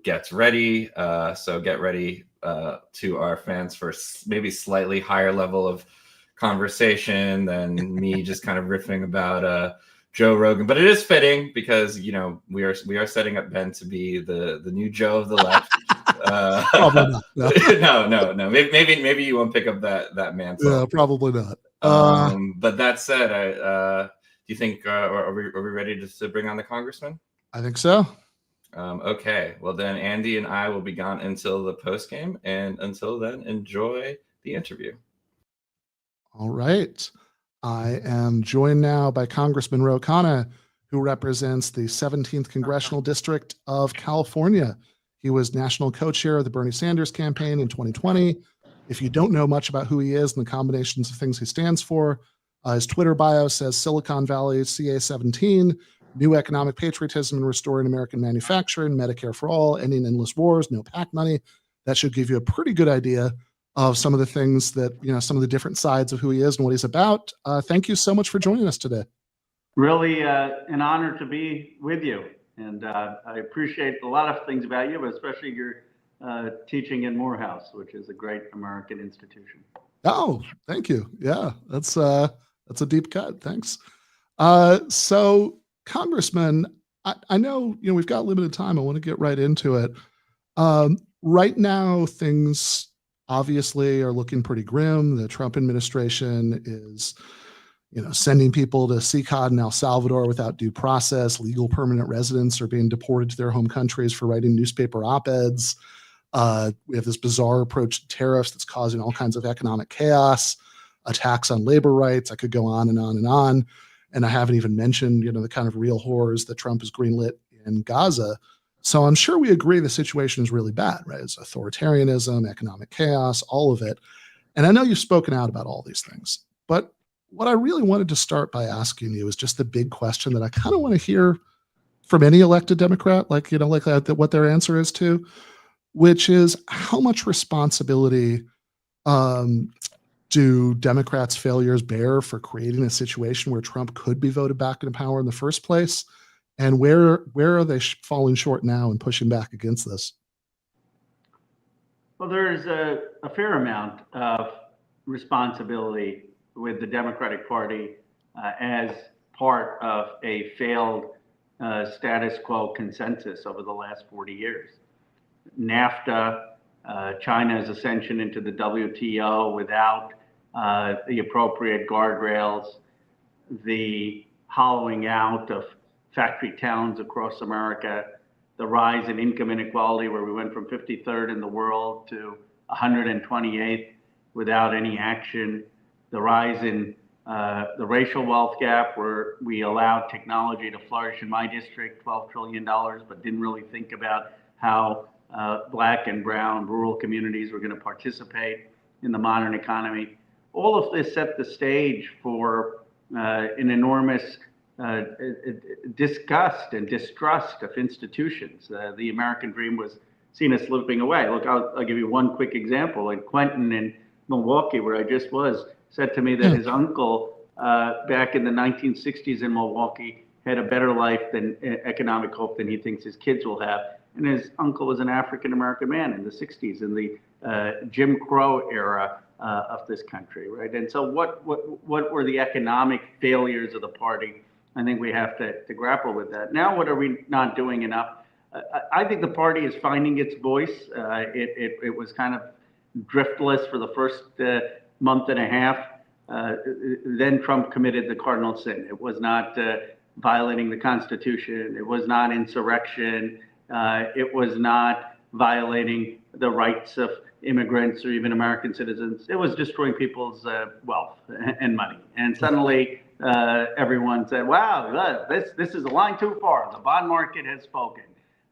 get ready. So get ready to our fans for maybe slightly higher level of conversation than me just kind of riffing about Joe Rogan. But it is fitting because we are setting up Ben to be the new Joe of the left. Probably not. No. Maybe you won't pick up that mantle. Yeah, probably not. But that said, do you think are we ready to bring on the congressman? I think so. Okay, well then Andy and I will be gone until the post game, and until then, enjoy the interview. All right. I am joined now by Congressman Ro Khanna, who represents the 17th Congressional District of California. He was national co-chair of the Bernie Sanders campaign in 2020. If you don't know much about who he is and the combinations of things he stands for, his Twitter bio says Silicon Valley CA17, new economic patriotism and restoring American manufacturing, Medicare for all, ending endless wars, no PAC money. That should give you a pretty good idea of some of the things that, some of the different sides of who he is and what he's about. Thank you so much for joining us today. Really an honor to be with you. And I appreciate a lot of things about you, but especially your teaching in Morehouse, which is a great American institution. Oh, thank you. Yeah, that's a deep cut. Thanks. So, Congressman, I know we've got limited time. I want to get right into it. Right now, things obviously are looking pretty grim. The Trump administration is, sending people to CCOD in El Salvador without due process. Legal permanent residents are being deported to their home countries for writing newspaper op-eds. We have this bizarre approach to tariffs that's causing all kinds of economic chaos, attacks on labor rights. I could go on and on and on. And I haven't even mentioned, the kind of real horrors that Trump has greenlit in Gaza. So I'm sure we agree the situation is really bad, right? It's authoritarianism, economic chaos, all of it. And I know you've spoken out about all these things, but what I really wanted to start by asking you is just the big question that I kind of want to hear from any elected Democrat, what their answer is to, which is how much responsibility do Democrats' failures bear for creating a situation where Trump could be voted back into power in the first place? And where are they falling short now and pushing back against this? Well, there's a fair amount of responsibility with the Democratic Party as part of a failed status quo consensus over the last 40 years. NAFTA, China's ascension into the WTO without the appropriate guardrails, the hollowing out of factory towns across America, the rise in income inequality where we went from 53rd in the world to 128th without any action, the rise in the racial wealth gap where we allowed technology to flourish in my district, $12 trillion, but didn't really think about how Black and brown rural communities were going to participate in the modern economy. All of this set the stage for an enormous disgust and distrust of institutions. The American dream was seen as slipping away. Look, I'll give you one quick example. And Quentin in Milwaukee, where I just was, said to me that his uncle back in the 1960s in Milwaukee had a better life than economic hope than he thinks his kids will have. And his uncle was an African-American man in the 60s in the Jim Crow era of this country, right? And so what were the economic failures of the party? I think we have to grapple with that. Now, what are we not doing enough? I think the party is finding its voice. It was kind of driftless for the first month and a half. Then Trump committed the cardinal sin. It was not violating the Constitution. It was not insurrection. It was not violating the rights of immigrants or even American citizens. It was destroying people's wealth and money. And suddenly everyone said, wow, this is a line too far. The bond market has spoken.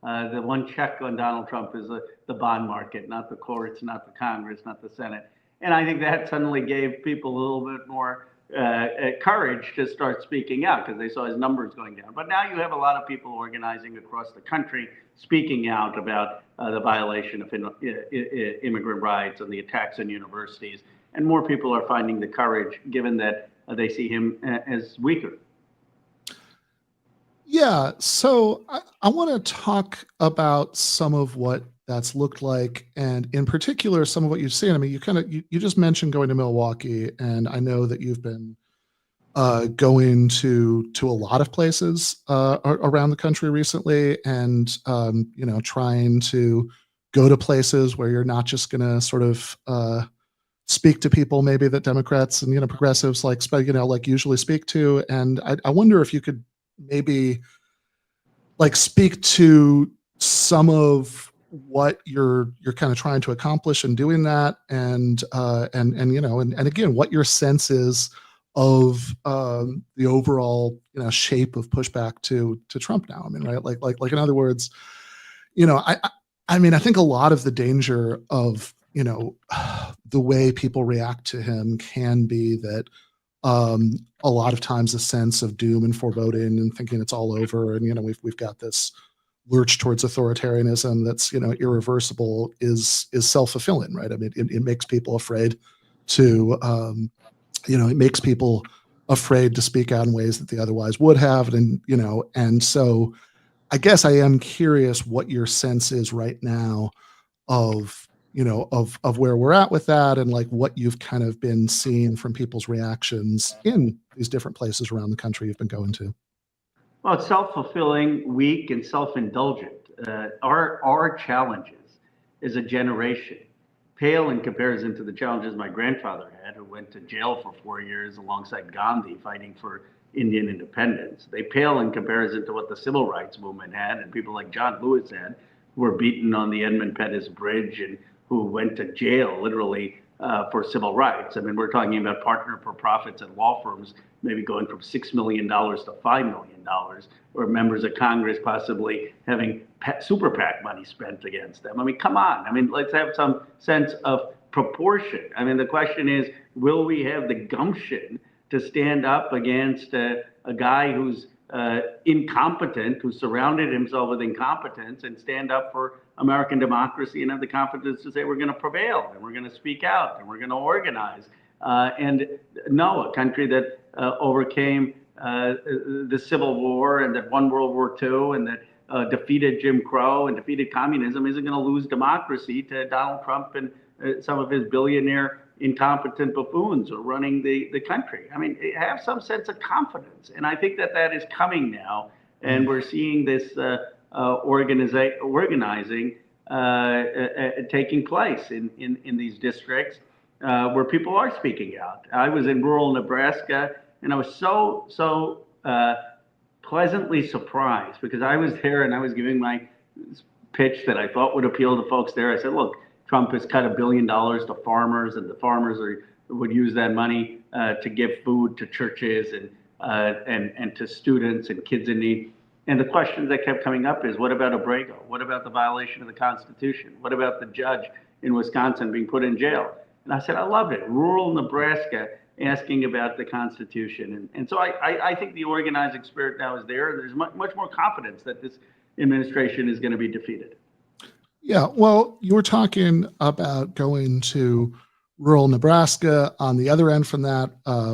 The one check on Donald Trump is the bond market, not the courts, not the Congress, not the Senate. And I think that suddenly gave people a little bit more courage to start speaking out because they saw his numbers going down. But now you have a lot of people organizing across the country speaking out about the violation of immigrant rights and the attacks on universities. And more people are finding the courage given that they see him as weaker. Yeah, so I want to talk about some of what that's looked like, and in particular, some of what you've seen. I mean, you just mentioned going to Milwaukee, and I know that you've been going to a lot of places around the country recently, and trying to go to places where you're not just going to sort of speak to people maybe that Democrats and progressives like usually speak to. And I wonder if you could maybe speak to some of what you're kind of trying to accomplish in doing that, and again, what your sense is of the overall shape of pushback to Trump now. I mean, right? Like in other words, I mean, I think a lot of the danger of the way people react to him can be that a lot of times a sense of doom and foreboding and thinking it's all over, and we've got this lurch towards authoritarianism that's irreversible is self-fulfilling, right? I mean, it makes people afraid to it makes people afraid to speak out in ways that they otherwise would have, and so I guess I am curious what your sense is right now of where we're at with that, and what you've kind of been seeing from people's reactions in these different places around the country you've been going to. Well, it's self-fulfilling, weak, and self-indulgent. Our challenges as a generation pale in comparison to the challenges my grandfather had, who went to jail for 4 years alongside Gandhi fighting for Indian independence. They pale in comparison to what the civil rights movement had and people like John Lewis had, who were beaten on the Edmund Pettus Bridge and who went to jail literally for civil rights. I mean, we're talking about partner for profits at law firms maybe going from $6 million to $5 million, or members of Congress possibly having super PAC money spent against them. I mean, come on. I mean, let's have some sense of proportion. I mean, the question is, will we have the gumption to stand up against a guy who's incompetent, who surrounded himself with incompetence, and stand up for American democracy and have the confidence to say we're going to prevail and we're going to speak out and we're going to organize. And no, a country that overcame the Civil War and that won World War II and that defeated Jim Crow and defeated communism isn't going to lose democracy to Donald Trump and some of his billionaire incompetent buffoons are running the country. I mean, have some sense of confidence. And I think that is coming now. And we're seeing this organizing taking place in these districts where people are speaking out. I was in rural Nebraska, and I was so pleasantly surprised because I was there and I was giving my pitch that I thought would appeal to folks there. I said, look, Trump has cut $1 billion to farmers, and the farmers would use that money to give food to churches and to students and kids in need. And the questions that kept coming up is, what about Abrego? What about the violation of the Constitution? What about the judge in Wisconsin being put in jail? And I said, I love it. Rural Nebraska asking about the Constitution. And so I think the organizing spirit now is there. There's much more confidence that this administration is going to be defeated. Yeah, well, you were talking about going to rural Nebraska. On the other end from that,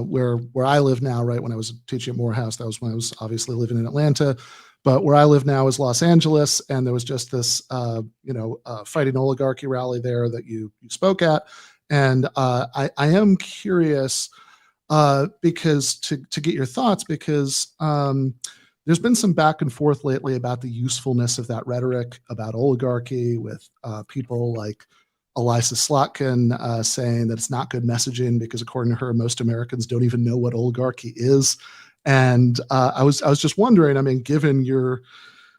where I live now, right, when I was teaching at Morehouse, that was when I was obviously living in Atlanta. But where I live now is Los Angeles, and there was just this, fighting oligarchy rally there that you spoke at. And I am curious because to get your thoughts, because there's been some back and forth lately about the usefulness of that rhetoric about oligarchy, with people like Elisa Slotkin saying that it's not good messaging because, according to her, most Americans don't even know what oligarchy is. And I was just wondering, I mean, given your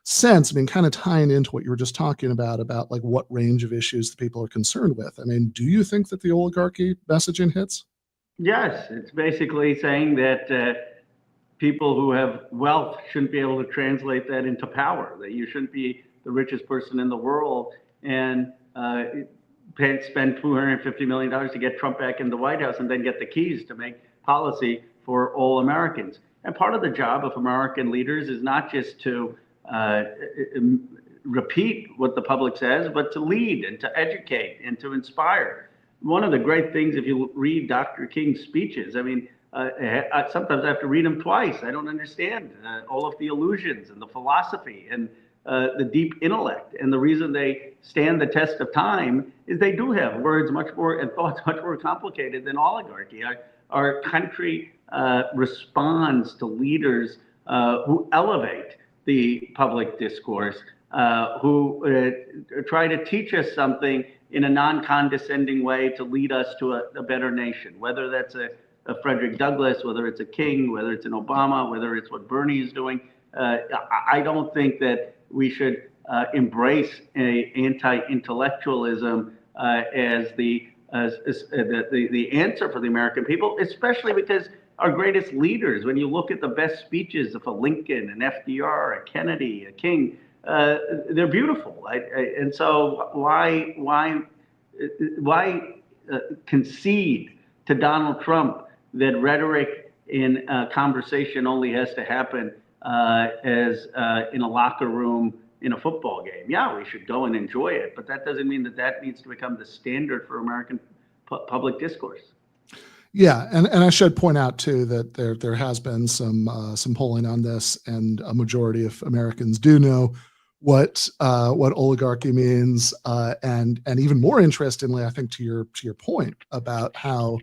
sense, I mean, kind of tying into what you were just talking about like what range of issues the people are concerned with. I mean, do you think that the oligarchy messaging hits? Yes, it's basically saying that people who have wealth shouldn't be able to translate that into power, that you shouldn't be the richest person in the world and spend $250 million to get Trump back in the White House and then get the keys to make policy for all Americans. And part of the job of American leaders is not just to repeat what the public says, but to lead and to educate and to inspire. One of the great things, if you read Dr. King's speeches, I mean, sometimes I have to read them twice. I don't understand all of the allusions and the philosophy and the deep intellect. And the reason they stand the test of time is they do have words much more and thoughts much more complicated than oligarchy. Our country responds to leaders who elevate the public discourse, who try to teach us something in a non-condescending way to lead us to a better nation, whether that's a Frederick Douglass, whether it's a King, whether it's an Obama, whether it's what Bernie is doing. I don't think that we should embrace anti-intellectualism as the answer for the American people, especially because our greatest leaders, when you look at the best speeches of a Lincoln, an FDR, a Kennedy, a King, they're beautiful. And so why concede to Donald Trump that rhetoric in conversation only has to happen as in a locker room in a football game? Yeah, we should go and enjoy it, but that doesn't mean that needs to become the standard for American public discourse. Yeah, and I should point out too that there has been some polling on this, and a majority of Americans do know what oligarchy means, and even more interestingly, I think to your point about how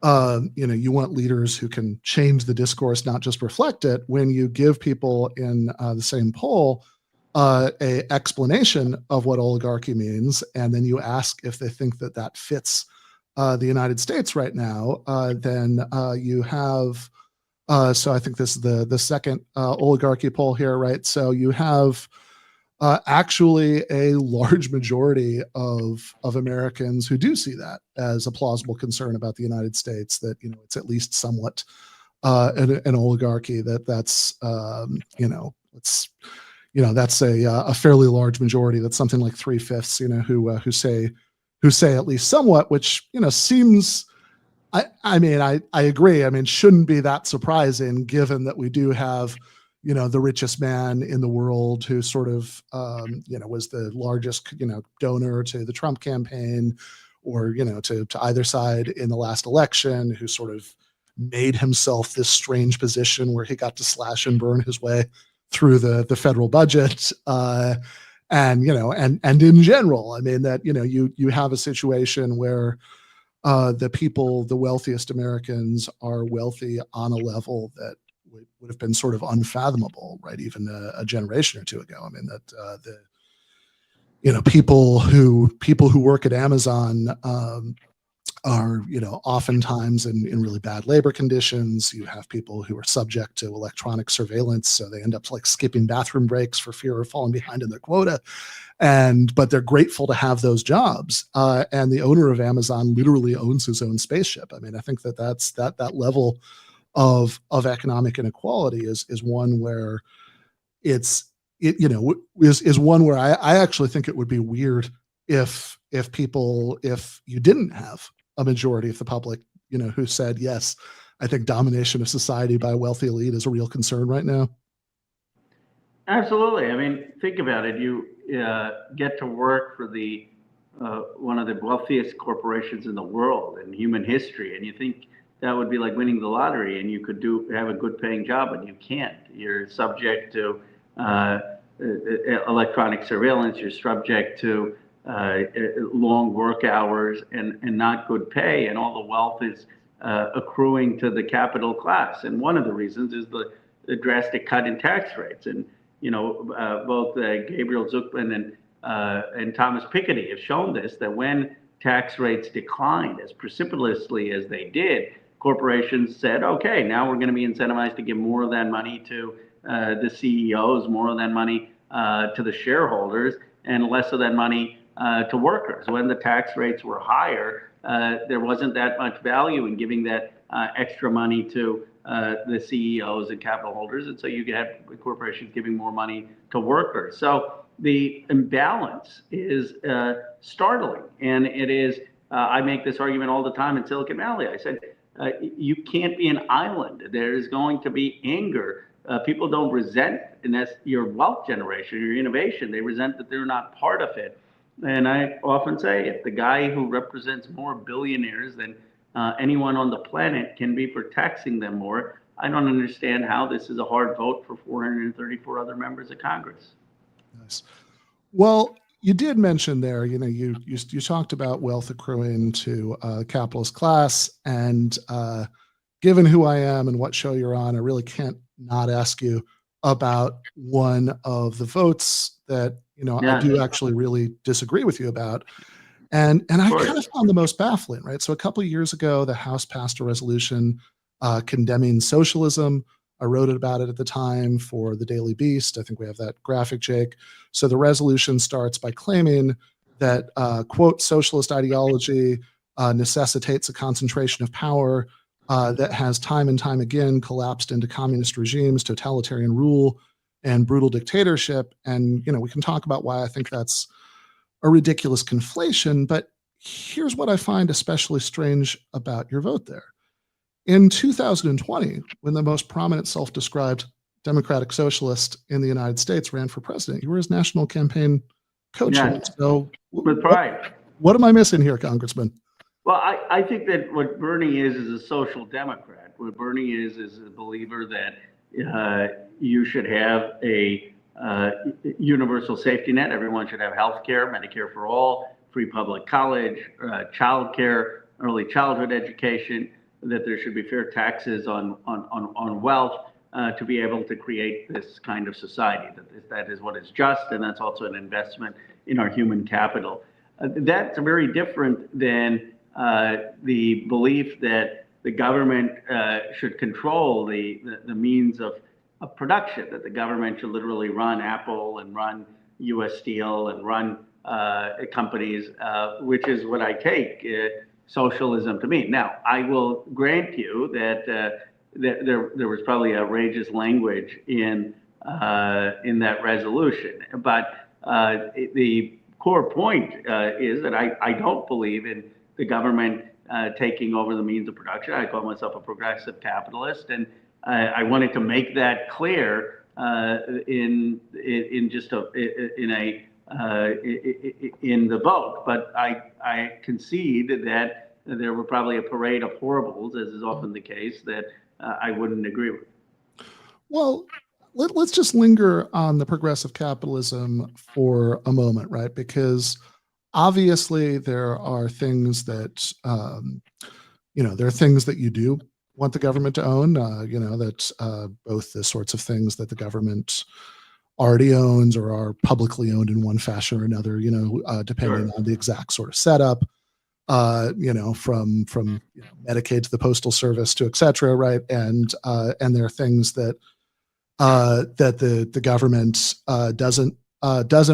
you want leaders who can change the discourse, not just reflect it. When you give people in the same poll a explanation of what oligarchy means, and then you ask if they think that fits the United States right now, then you have. So I think this is the second oligarchy poll here, right? So you have actually a large majority of Americans who do see that as a plausible concern about the United States, that it's at least somewhat an oligarchy, that's that's a fairly large majority. That's something like 3/5 who say at least somewhat, which seems. I agree. I mean, shouldn't be that surprising, given that we do have the richest man in the world who sort of, was the largest, donor to the Trump campaign, or, to either side in the last election, who sort of made himself this strange position where he got to slash and burn his way through the federal budget. And in general, I mean, that, you have a situation where the wealthiest Americans are wealthy on a level that would have been sort of unfathomable, right? Even a generation or two ago. I mean, that people who work at Amazon are oftentimes in really bad labor conditions. You have people who are subject to electronic surveillance, so they end up like skipping bathroom breaks for fear of falling behind in their quota. But they're grateful to have those jobs. And the owner of Amazon literally owns his own spaceship. I mean, I think that's that level of economic inequality is one where is one where I actually think it would be weird if you didn't have a majority of the public, who said, yes, I think domination of society by a wealthy elite is a real concern right now. Absolutely. I mean, think about it. You get to work for the one of the wealthiest corporations in the world in human history, and you think that would be like winning the lottery, and you could have a good paying job, and you can't. You're subject to electronic surveillance. You're subject to long work hours and not good pay, and all the wealth is accruing to the capital class. And one of the reasons is the drastic cut in tax rates. And both Gabriel Zucman and Thomas Piketty have shown this, that when tax rates declined as precipitously as they did, corporations said, okay, now we're going to be incentivized to give more of that money to the CEOs, more of that money to the shareholders, and less of that money to workers. When the tax rates were higher, there wasn't that much value in giving that extra money to the CEOs and capital holders, and so you get corporations giving more money to workers. So the imbalance is startling, and it is. I make this argument all the time in Silicon Valley. I said, you can't be an island. There's going to be anger. People don't resent your wealth generation, your innovation. They resent that they're not part of it. And I often say, if the guy who represents more billionaires than anyone on the planet can be for taxing them more, I don't understand how this is a hard vote for 434 other members of Congress. Nice. Well, you did mention there, you talked about wealth accruing to capitalist class, and given who I am and what show you're on, I really can't not ask you about one of the votes that I do actually really disagree with you about, and I kind of found the most baffling. Right, so a couple of years ago, the House passed a resolution condemning socialism. I wrote about it at the time for the Daily Beast. I think we have that graphic, Jake. So the resolution starts by claiming that, quote, socialist ideology necessitates a concentration of power that has time and time again collapsed into communist regimes, totalitarian rule, and brutal dictatorship. And, we can talk about why I think that's a ridiculous conflation, but here's what I find especially strange about your vote there. In 2020, when the most prominent self-described democratic socialist in the United States ran for president, you were his national campaign co-chair. So with pride. What am I missing here, Congressman? Well, I think that what Bernie is a social democrat. What Bernie is a believer that you should have a universal safety net. Everyone should have health care, Medicare for all, free public college, child care, early childhood education, that there should be fair taxes on wealth to be able to create this kind of society. That is what is just, and that's also an investment in our human capital. That's very different than the belief that the government should control the means of production, that the government should literally run Apple and run U.S. Steel and run companies, which is what I take socialism to mean. Now, I will grant you that there was probably outrageous language in that resolution, but the core point is that I don't believe in the government taking over the means of production. I call myself a progressive capitalist, and I wanted to make that clear in the vote. But I concede that there were probably a parade of horribles, as is often the case, that I wouldn't agree with. Well, let's just linger on the progressive capitalism for a moment, right? Because obviously there are things that, there are things that you do want the government to own, that both the sorts of things that the government already owns or are publicly owned in one fashion or another, depending on the exact sort of setup, from Medicaid to the Postal Service to et cetera, right? And there are things that the government doesn't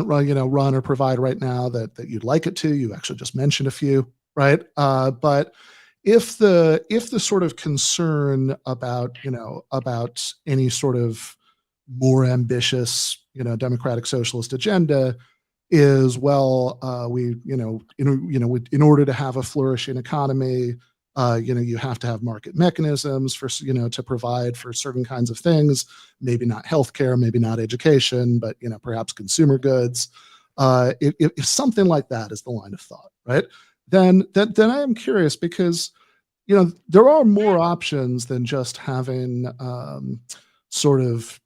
run or provide right now that you'd like it to. You actually just mentioned a few, right? But if the sort of concern about any sort of more ambitious democratic socialist agenda is, in order to have a flourishing economy, you have to have market mechanisms for to provide for certain kinds of things, maybe not healthcare, maybe not education, but perhaps consumer goods, if something like that is the line of thought, right? Then I am curious because, there are more options than just having sort of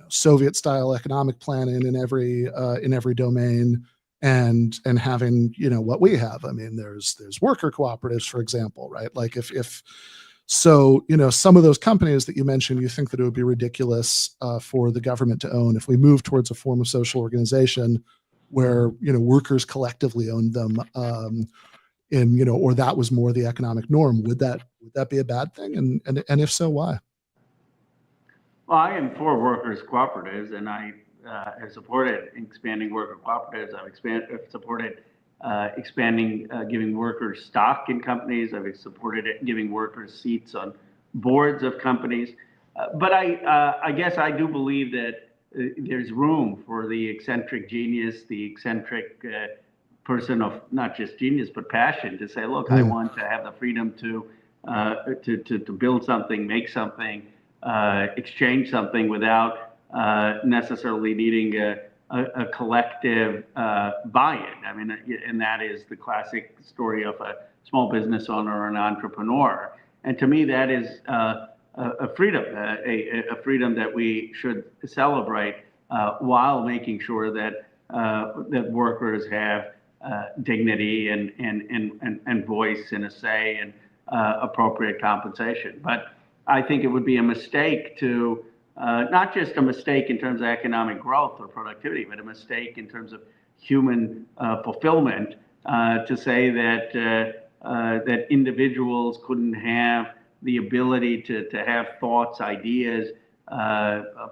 Soviet-style economic planning in every domain, and having what we have. I mean, there's worker cooperatives, for example, right? Like if so, some of those companies that you mentioned, you think that it would be ridiculous for the government to own. If we move towards a form of social organization where workers collectively owned them, or that was more the economic norm, would that be a bad thing? And if so, why? Well, I am for workers' cooperatives, and I have supported expanding worker cooperatives. I've supported expanding, giving workers stock in companies. I've supported it, giving workers seats on boards of companies. But I guess I do believe that there's room for the eccentric genius, the eccentric person of not just genius but passion to say, look, I want to have the freedom to build something, make something, exchange something without necessarily needing a collective buy-in. I mean, and that is the classic story of a small business owner or an entrepreneur. And to me, that is a freedom, a freedom that we should celebrate while making sure that that workers have dignity and voice and a say and appropriate compensation. But I think it would be a mistake to, not just a mistake in terms of economic growth or productivity, but a mistake in terms of human fulfillment to say that that individuals couldn't have the ability to have thoughts, ideas,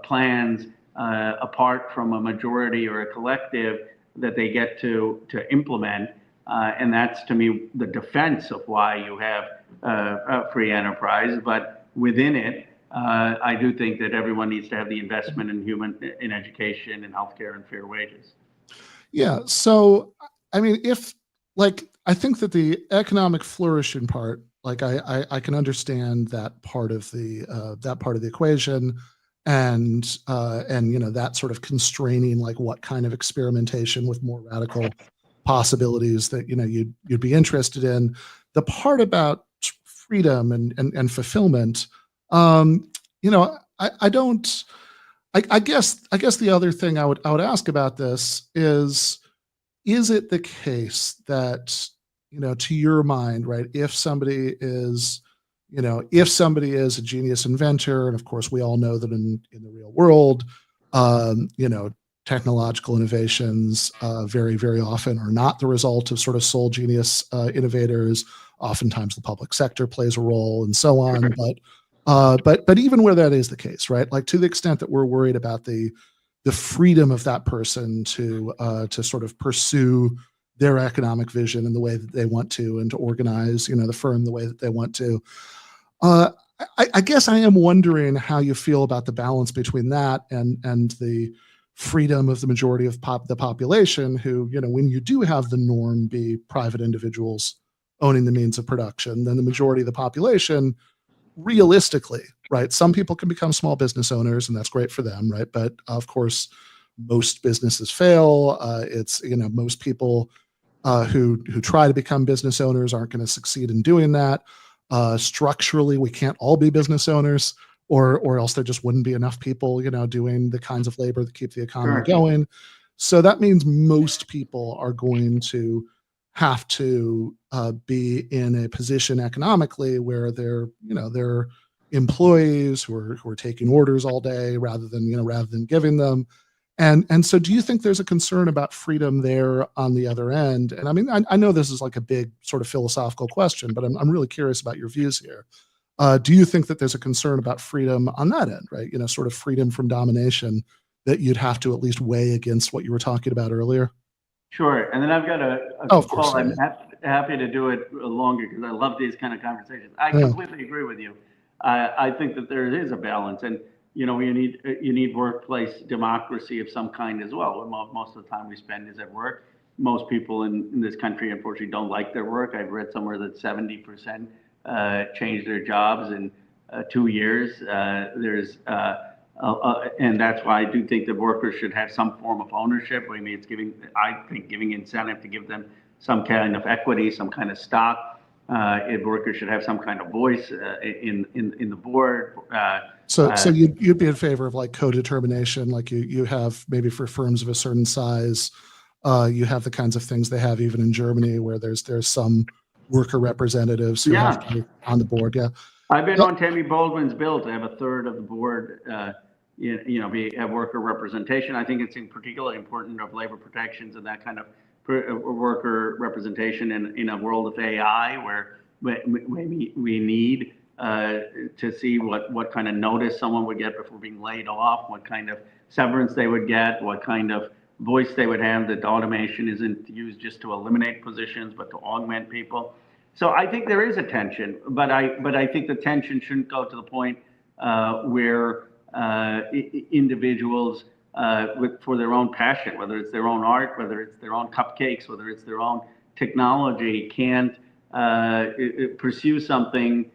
plans apart from a majority or a collective that they get to implement. And that's, to me, the defense of why you have a free enterprise. But within it, I do think that everyone needs to have the investment in education and healthcare and fair wages. Yeah. So, I mean, I think that the economic flourishing part, I can understand that part of the equation, and that sort of constraining what kind of experimentation with more radical possibilities that you'd be interested in. The part about freedom and fulfillment, I don't. I guess the other thing I would ask about this is it the case that, to your mind, right, if somebody is a genius inventor, and of course we all know that in the real world, technological innovations very, very often are not the result of sort of sole genius innovators. Oftentimes the public sector plays a role and so on. But even where that is the case, right, to the extent that we're worried about the freedom of that person to sort of pursue their economic vision in the way that they want to, and to organize, the firm the way that they want to. I guess I am wondering how you feel about the balance between that and the freedom of the majority of the population who, when you do have the norm be private individuals owning the means of production, then the majority of the population, realistically, right, some people can become small business owners and that's great for them, right? But of course, most businesses fail. It's, most people who try to become business owners aren't going to succeed in doing that. Structurally, we can't all be business owners, or else there just wouldn't be enough people, doing the kinds of labor that keep the economy going. So that means most people are going to have to be in a position economically where they're employees who are taking orders all day rather than giving them. And so do you think there's a concern about freedom there on the other end? And I mean, I know this is a big sort of philosophical question, but I'm really curious about your views here. Do you think that there's a concern about freedom on that end, right? Sort of freedom from domination that you'd have to at least weigh against what you were talking about earlier? Sure. And then I've got of course, I'm happy to do it longer because I love these kind of conversations. I completely agree with you. I think that there is a balance, and you need workplace democracy of some kind as well. Most of the time we spend is at work. Most people in this country, unfortunately, don't like their work. I've read somewhere that 70% changed their jobs in 2 years. There's And that's why I do think that workers should have some form of ownership. I mean, I think giving incentive to give them some kind of equity, some kind of stock. If workers should have some kind of voice in the board. So you'd be in favor of like co-determination, like you have maybe for firms of a certain size, you have the kinds of things they have even in Germany where there's some worker representatives who have to be on the board. Yeah. I've been on Tammy Baldwin's bill to have a third of the board, have worker representation. I think it's in particularly important of labor protections and that kind of worker representation in a world of AI where we need to see what kind of notice someone would get before being laid off, what kind of severance they would get, what kind of voice they would have, that automation isn't used just to eliminate positions, but to augment people. So I think there is a tension, but I think the tension shouldn't go to the point where individuals for their own passion, whether it's their own art, whether it's their own cupcakes, whether it's their own technology, can't pursue something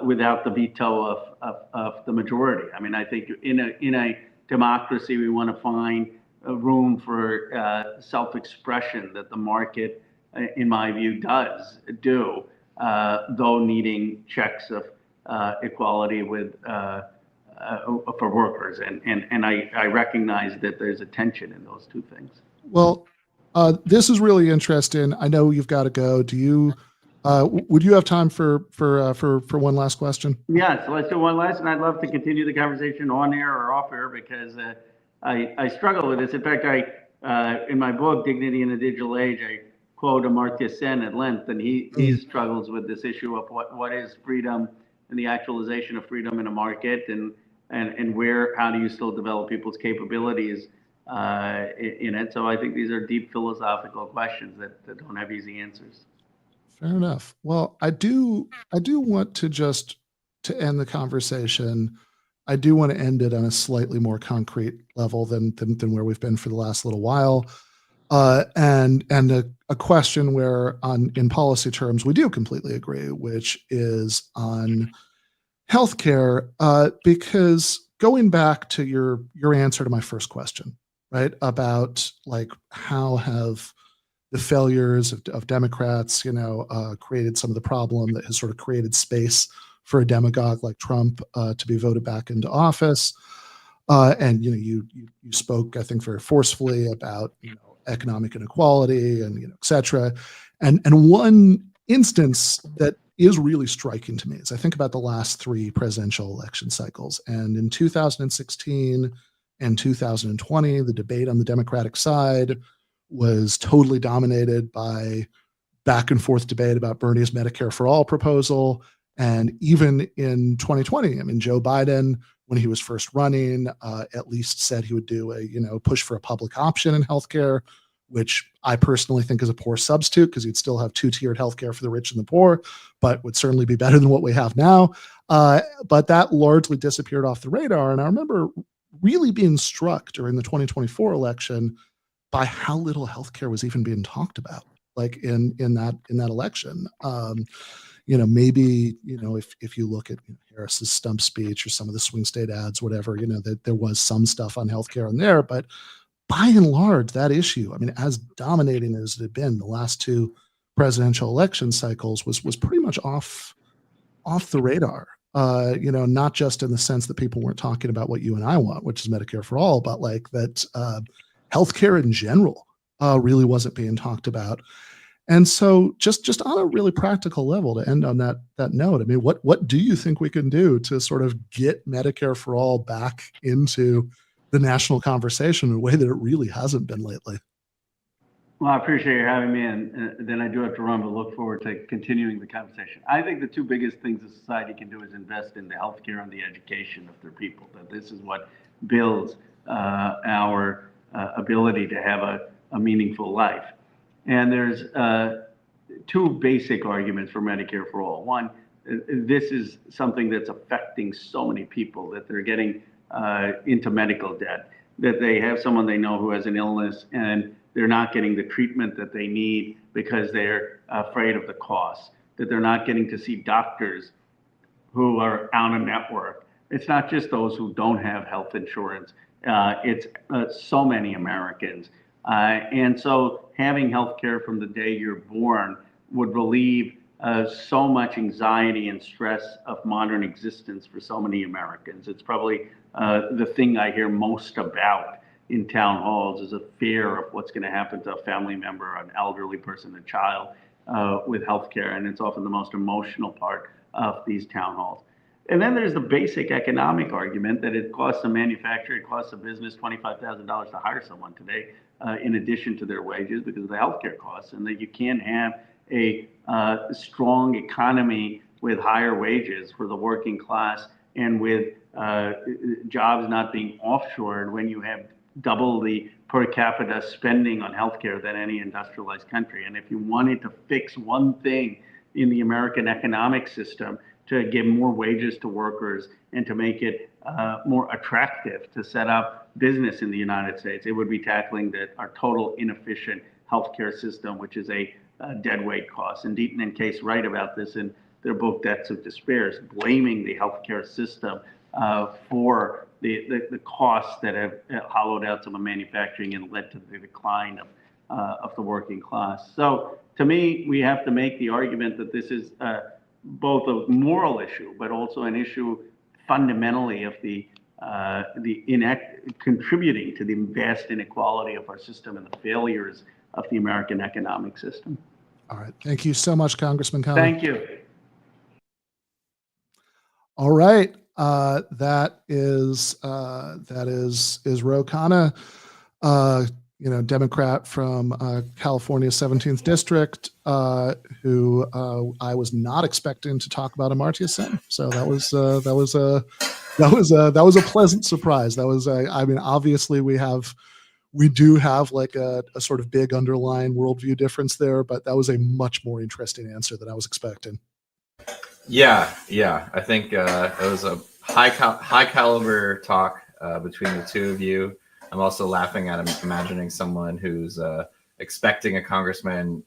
without the veto of the majority. I mean, I think in a democracy, we want to find a room for self-expression that the market, in my view, does do, though needing checks of equality with for workers, and I recognize that there's a tension in those two things. Well, this is really interesting. I know you've got to go. Do you? Would you have time for one last question? Yeah, so let's do one last, and I'd love to continue the conversation on air or off air because I struggle with this. In fact, in my book Dignity in the Digital Age, I quote Amartya Sen at length, and he struggles with this issue of what is freedom and the actualization of freedom in a market, and how do you still develop people's capabilities in it. So I think these are deep philosophical questions that don't have easy answers. Fair enough. Well, I do want to end the conversation. I do want to end it on a slightly more concrete level than where we've been for the last little while. And a question where in policy terms, we do completely agree, which is on healthcare, because going back to your answer to my first question, right, about like how have the failures of Democrats, created some of the problem that has sort of created space for a demagogue like Trump to be voted back into office. And you spoke, I think, very forcefully about economic inequality and et cetera. And one instance that is really striking to me is I think about the last three presidential election cycles. And in 2016 and 2020, the debate on the Democratic side was totally dominated by back and forth debate about Bernie's Medicare for All proposal. And even in 2020, I mean, Joe Biden, when he was first running, at least said he would do a push for a public option in healthcare, which I personally think is a poor substitute because you'd still have two-tiered healthcare for the rich and the poor, but would certainly be better than what we have now. But that largely disappeared off the radar. And I remember really being struck during the 2024 election by how little healthcare was even being talked about, like in that election. Maybe if you look at Harris's stump speech or some of the swing state ads, whatever, that there was some stuff on healthcare in there, but by and large, that issue, I mean, as dominating as it had been the last two presidential election cycles, was pretty much off the radar. Not just in the sense that people weren't talking about what you and I want, which is Medicare for all, but like that healthcare in general really wasn't being talked about. And so just on a really practical level, to end on that note, I mean, what do you think we can do to sort of get Medicare for all back into the national conversation in a way that it really hasn't been lately? Well, I appreciate you having me, and then I do have to run, but look forward to continuing the conversation. I think the two biggest things a society can do is invest in the healthcare and the education of their people. That this is what builds our ability to have a meaningful life. And there's two basic arguments for Medicare for all. One, this is something that's affecting so many people that they're getting into medical debt, that they have someone they know who has an illness and they're not getting the treatment that they need because they're afraid of the cost, that they're not getting to see doctors who are out of network It's not just those who don't have health insurance. It's so many Americans. And so having health care from the day you're born would relieve so much anxiety and stress of modern existence for so many Americans. It's probably the thing I hear most about in town halls is a fear of what's going to happen to a family member, an elderly person, a child with health care. And it's often the most emotional part of these town halls. And then there's the basic economic argument that it costs a manufacturer, it costs a business $25,000 to hire someone today, in addition to their wages because of the healthcare costs, and that you can't have a strong economy with higher wages for the working class and with jobs not being offshored when you have double the per capita spending on healthcare than any industrialized country. And if you wanted to fix one thing in the American economic system to give more wages to workers and to make it more attractive to set up business in the United States, it would be tackling our total inefficient healthcare system, which is a deadweight cost. And Deaton and Case write about this in their book, Debts of Despair, blaming the healthcare system for the costs that have hollowed out some of manufacturing and led to the decline of the working class. So to me, we have to make the argument that this is both a moral issue, but also an issue fundamentally of contributing to the vast inequality of our system and the failures of the American economic system. All right. Thank you so much, Congressman Khanna. Thank you. All right. That is Ro Khanna, Democrat from California's 17th district, who I was not expecting to talk about Amartya Sen. So that was a pleasant surprise. That was I mean, obviously we do have like a sort of big underlying worldview difference there, but that was a much more interesting answer than I was expecting. Yeah. I think it was a high caliber talk between the two of you. I'm also laughing at him, imagining someone who's expecting a congressman,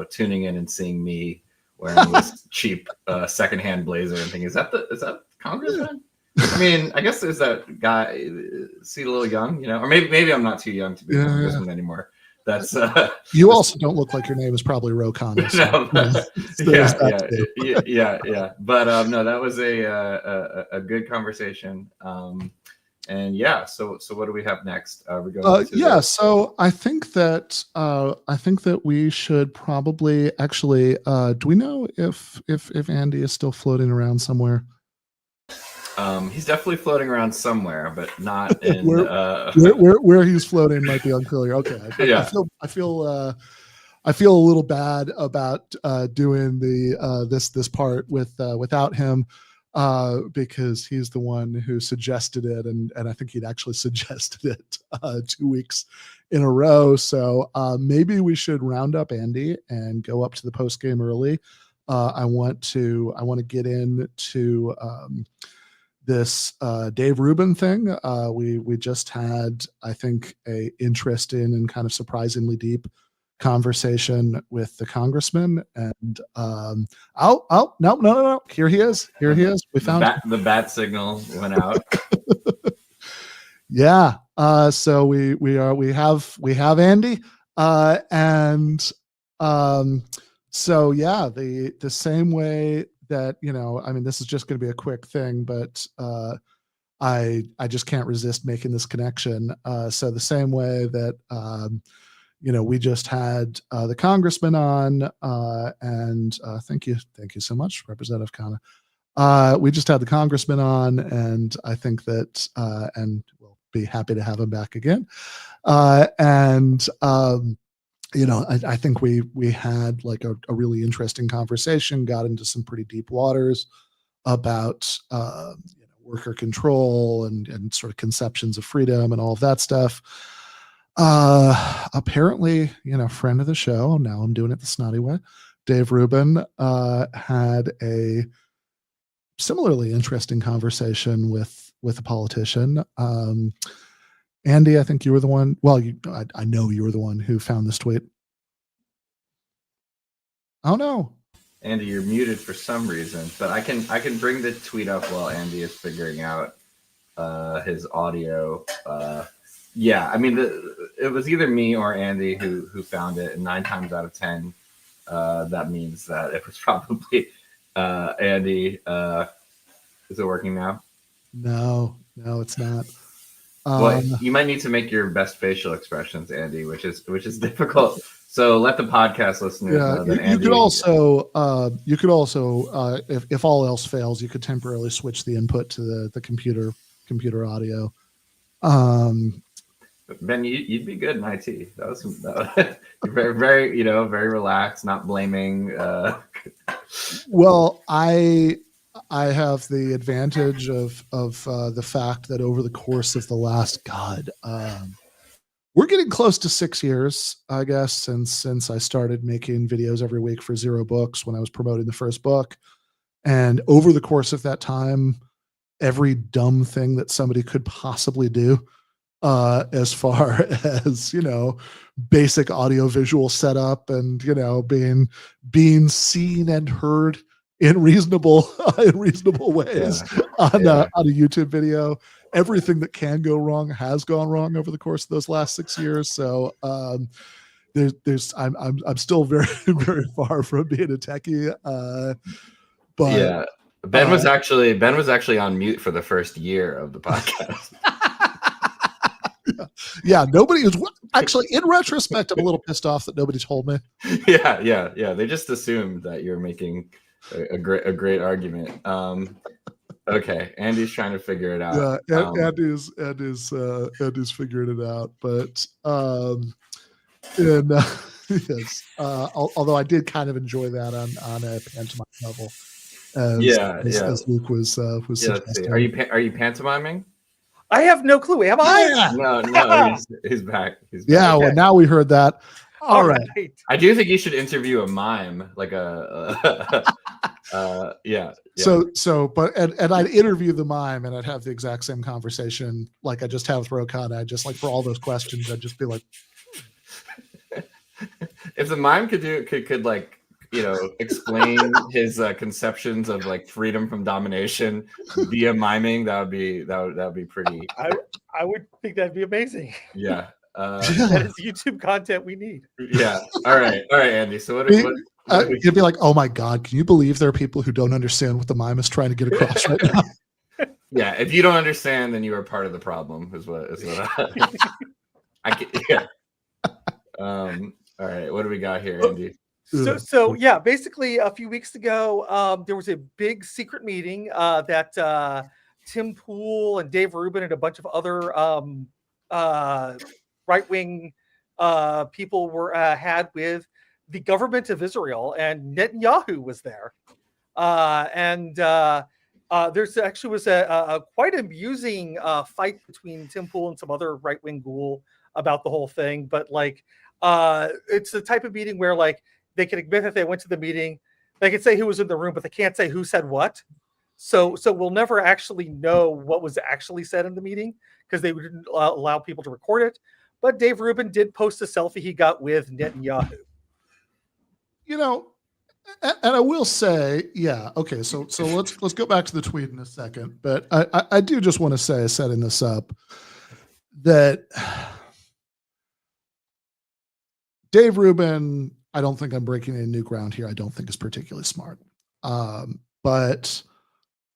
tuning in and seeing me wearing this cheap secondhand blazer and thinking, is that congressman? I mean, I guess there's that guy. Is he a little young, or maybe I'm not too young to be a congressman anymore. That's you also don't look like your name is probably Ro Khanna. So, yeah. But no, that was a good conversation. And yeah, so what do we have next? We're going to so I think that we should probably actually. Do we know if Andy is still floating around somewhere? He's definitely floating around somewhere, but not in where he's floating might be unclear. Okay, I feel a little bad about doing this part without him. Because he's the one who suggested it, and I think he'd actually suggested it 2 weeks in a row. So maybe we should round up Andy and go up to the post game early. I want to get into this Dave Rubin thing. We just had, I think, a interesting and kind of surprisingly deep conversation with the congressman, and no, here he is. We found the bat signal went out. Yeah. So we have Andy, and so yeah, the same way that I mean, this is just going to be a quick thing, but I just can't resist making this connection. So the same way that we just had the congressman on, and thank you so much, Representative Khanna. We just had the congressman on, and I think that, and we'll be happy to have him back again. I think we had like a really interesting conversation, got into some pretty deep waters about worker control and sort of conceptions of freedom and all of that stuff. Apparently, friend of the show, now I'm doing it the snotty way, Dave Rubin, had a similarly interesting conversation with a politician. Andy, I think you were the one, I know you were the one who found this tweet. Oh no. Andy, you're muted for some reason, but I can bring the tweet up while Andy is figuring out his audio. Yeah, I mean, it was either me or Andy who found it, and 9 times out of 10, that means that it was probably Andy. Is it working now? No, it's not. Well, you might need to make your best facial expressions, Andy, which is difficult. So let the podcast listeners know that Andy. You could also, if all else fails, you could temporarily switch the input to the computer audio. Ben, you'd be good in IT. That was you're very, very, very relaxed, not blaming. Well, I have the advantage of the fact that over the course of the last we're getting close to 6 years, I guess, since I started making videos every week for Zero Books when I was promoting the first book. And over the course of that time, every dumb thing that somebody could possibly do, as far as, basic audiovisual setup and, being seen and heard in reasonable ways on a YouTube video. Everything that can go wrong has gone wrong over the course of those last 6 years. So I'm still very, very far from being a techie. But yeah, Ben was actually on mute for the first year of the podcast. Yeah, nobody was actually, in retrospect, I'm a little pissed off that nobody told me. Yeah. They just assumed that you're making a great argument. Okay, Andy's trying to figure it out. Yeah, Andy's figuring it out. But yes, although I did kind of enjoy that on a pantomime level. As Luke was suggesting. Are you pantomiming? I have no clue. Am I? No, he's back. Yeah, well, now we heard that. All right. I do think you should interview a mime, like yeah. But I'd interview the mime and I'd have the exact same conversation like I just had with Khanna. I'd just, like, for all those questions, I'd just be like, if the mime could like, explain his conceptions of like freedom from domination via miming, that would be pretty. I would think that'd be amazing. Yeah. That is YouTube content we need. Yeah. All right, Andy. So what you'd be like, oh my God, can you believe there are people who don't understand what the mime is trying to get across right now? Yeah. If you don't understand, then you are part of the problem. Is what I get. Yeah. All right. What do we got here, Andy? So yeah, basically a few weeks ago, there was a big secret meeting that Tim Pool and Dave Rubin and a bunch of other right-wing people had with the government of Israel, and Netanyahu was there. There's actually was a quite amusing fight between Tim Pool and some other right-wing ghoul about the whole thing. But like, it's the type of meeting where like they can admit that they went to the meeting, they can say who was in the room, but they can't say who said what. So we'll never actually know what was actually said in the meeting because they wouldn't allow people to record it. But Dave Rubin did post a selfie he got with Netanyahu. And I will say, yeah, okay, so let's go back to the tweet in a second. But I do just want to say, setting this up, that Dave Rubin, I don't think I'm breaking any new ground here. I don't think is particularly smart. But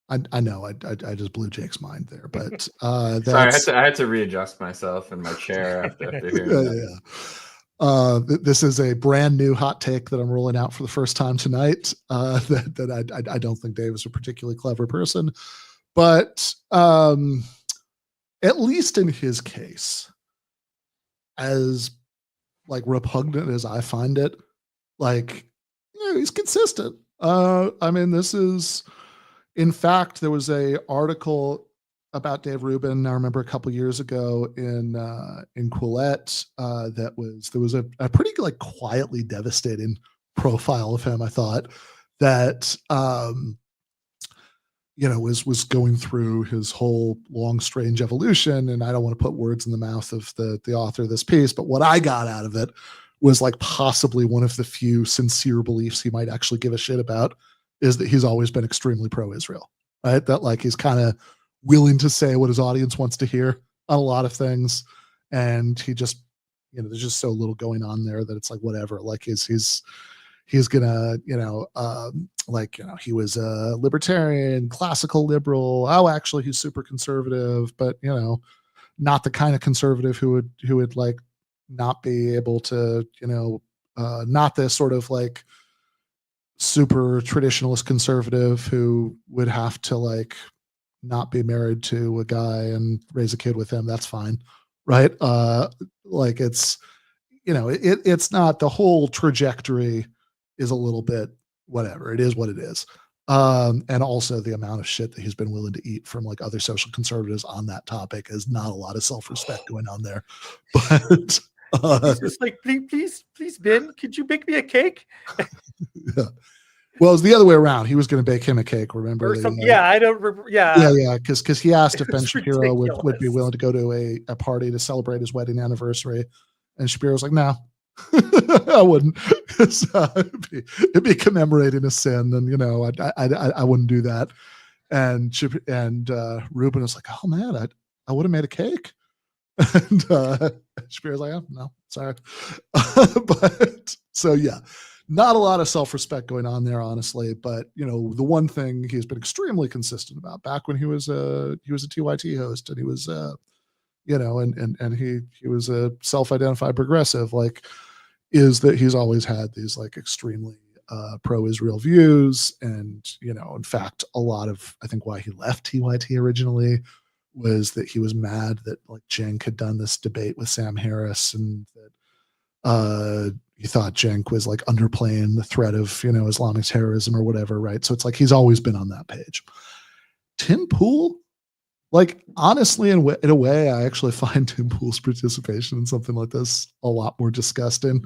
I know I just blew Jake's mind there. But sorry, I had to readjust myself in my chair after hearing that. Yeah. This is a brand new hot take that I'm rolling out for the first time tonight. That I don't think Dave is a particularly clever person, but at least in his case, as like repugnant as I find it, like, he's consistent. I mean, this is, in fact, there was a article about Dave Rubin, I remember a couple years ago in Quillette, there was a pretty like quietly devastating profile of him, I thought, that was going through his whole long, strange evolution. And I don't want to put words in the mouth of the author of this piece, but what I got out of it was like possibly one of the few sincere beliefs he might actually give a shit about, is that he's always been extremely pro-Israel, right? That like he's kind of willing to say what his audience wants to hear on a lot of things. And he just, there's just so little going on there that it's like, whatever, like he's gonna, he was a libertarian, classical liberal. Oh, actually he's super conservative, but not the kind of conservative who would like not be able to, not this sort of like super traditionalist conservative who would have to like not be married to a guy and raise a kid with him. That's fine. Right. Like it's, it's not, the whole trajectory is a little bit whatever. It is what it is. And also the amount of shit that he's been willing to eat from like other social conservatives on that topic is not a lot of self-respect going on there. But he's just like, please, Ben, could you bake me a cake? Yeah. Well, it was the other way around. He was going to bake him a cake. Remember? Or something. Yeah, I don't remember. Yeah. Yeah. Because he asked if Ben It's Shapiro would be willing to go to a party to celebrate his wedding anniversary. And Shapiro was like, no, I wouldn't. It'd be commemorating a sin. And, I wouldn't do that. And Ruben was like, oh man, I would have made a cake. And Shapiro's like, oh, no, sorry. But so, yeah. Not a lot of self-respect going on there, honestly. But the one thing he's been extremely consistent about, back when he was a TYT host, and he was and he was a self-identified progressive, like, is that he's always had these like extremely pro-Israel views. And in fact, a lot of, I think, why he left TYT originally was that he was mad that like Cenk had done this debate with Sam Harris, and that he thought Cenk was like underplaying the threat of, Islamic terrorism or whatever. Right. So it's like, he's always been on that page. Tim Pool, like, honestly, in a way, I actually find Tim Pool's participation in something like this a lot more disgusting,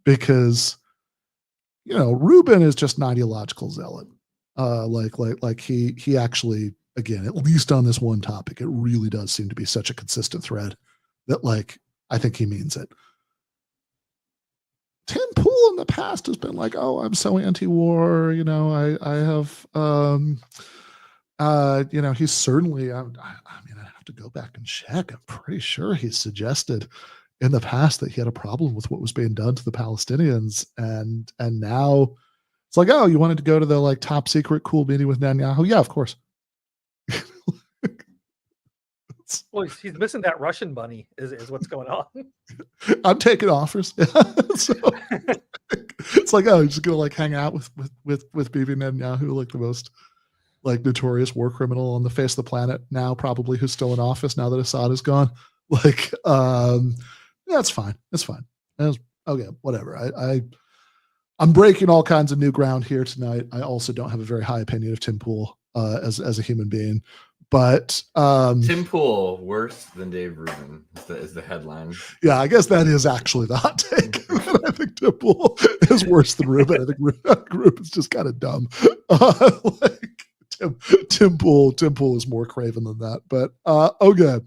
because, Ruben is just an ideological zealot. Like he actually, again, at least on this one topic, it really does seem to be such a consistent thread that, like, I think he means it. Tim Pool in the past has been like, oh, I'm so anti-war, I have, he's certainly, I mean, I have to go back and check. I'm pretty sure he's suggested in the past that he had a problem with what was being done to the Palestinians. And now it's like, oh, you wanted to go to the like top secret cool meeting with Netanyahu? Yeah, of course. Well, he's missing that Russian money is what's going on. I'm taking offers. So, it's like, oh, you're just gonna like hang out with Bibi Netanyahu, like the most like notorious war criminal on the face of the planet now, probably, who's still in office now that Assad is gone. Like, that's fine. It's fine. Okay, whatever. I'm breaking all kinds of new ground here tonight. I also don't have a very high opinion of Tim Pool as a human being. But Tim Pool worse than Dave Rubin is the headline. Yeah, I guess that is actually the hot take. I think Tim Pool is worse than Rubin. I think Rubin's just kind of dumb. Like Tim Pool is more craven than that. But okay.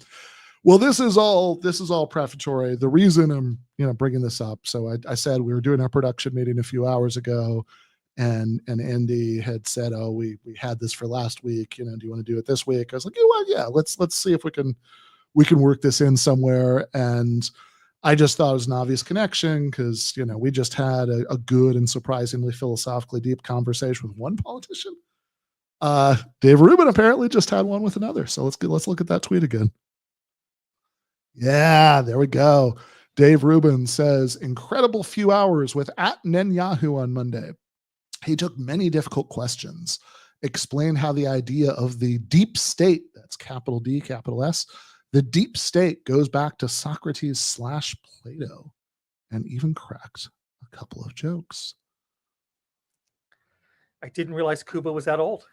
Well, this is all prefatory. The reason I'm bringing this up. So I said we were doing our production meeting a few hours ago. And Andy had said, oh, we had this for last week, do you want to do it this week? I was like, yeah, let's see if we can work this in somewhere. And I just thought it was an obvious connection because, we just had a good and surprisingly philosophically deep conversation with one politician. Dave Rubin apparently just had one with another. So let's look at that tweet again. Yeah, there we go. Dave Rubin says, incredible few hours with @Netanyahu on Monday. He took many difficult questions, explained how the idea of the deep state, that's capital D, capital S, the deep state goes back to Socrates / Plato, and even cracked a couple of jokes. I didn't realize Cuba was that old.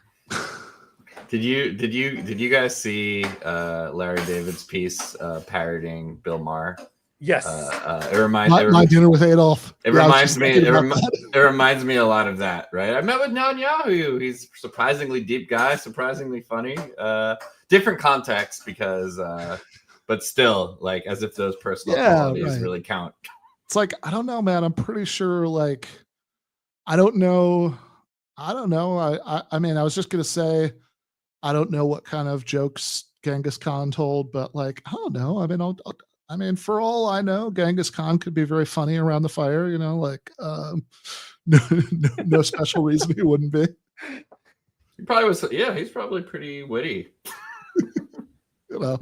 Did you guys see Larry David's piece parodying Bill Maher? Yes. It reminds my dinner with Adolf. It reminds me. It reminds me a lot of that, right? I met with Netanyahu. He's a surprisingly deep guy, surprisingly funny. Different context because, but still, like, as if those personal qualities really count. it's like, I don't know, man. I'm pretty sure, like, I don't know. I mean, I was just gonna say, I don't know what kind of jokes Genghis Khan told, but like, I don't know. I mean, I mean, for all I know, Genghis Khan could be very funny around the fire. You know, like, no special reason he wouldn't be. He probably was. Yeah, he's probably pretty witty. You know,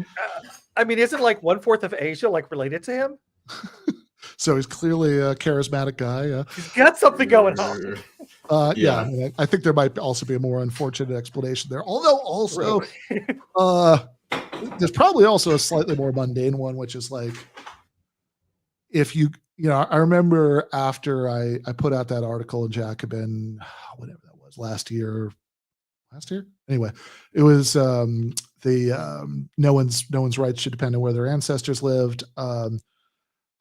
I mean, isn't like 1/4 of Asia like related to him? so he's clearly a charismatic guy. Yeah. He's got something going on. Yeah, I think there might also be a more unfortunate explanation there. Although also, there's probably also a slightly more mundane one, which is like, if you know, I remember after I put out that article in Jacobin, whatever that was, last year. Anyway, it was no one's rights should depend on where their ancestors lived.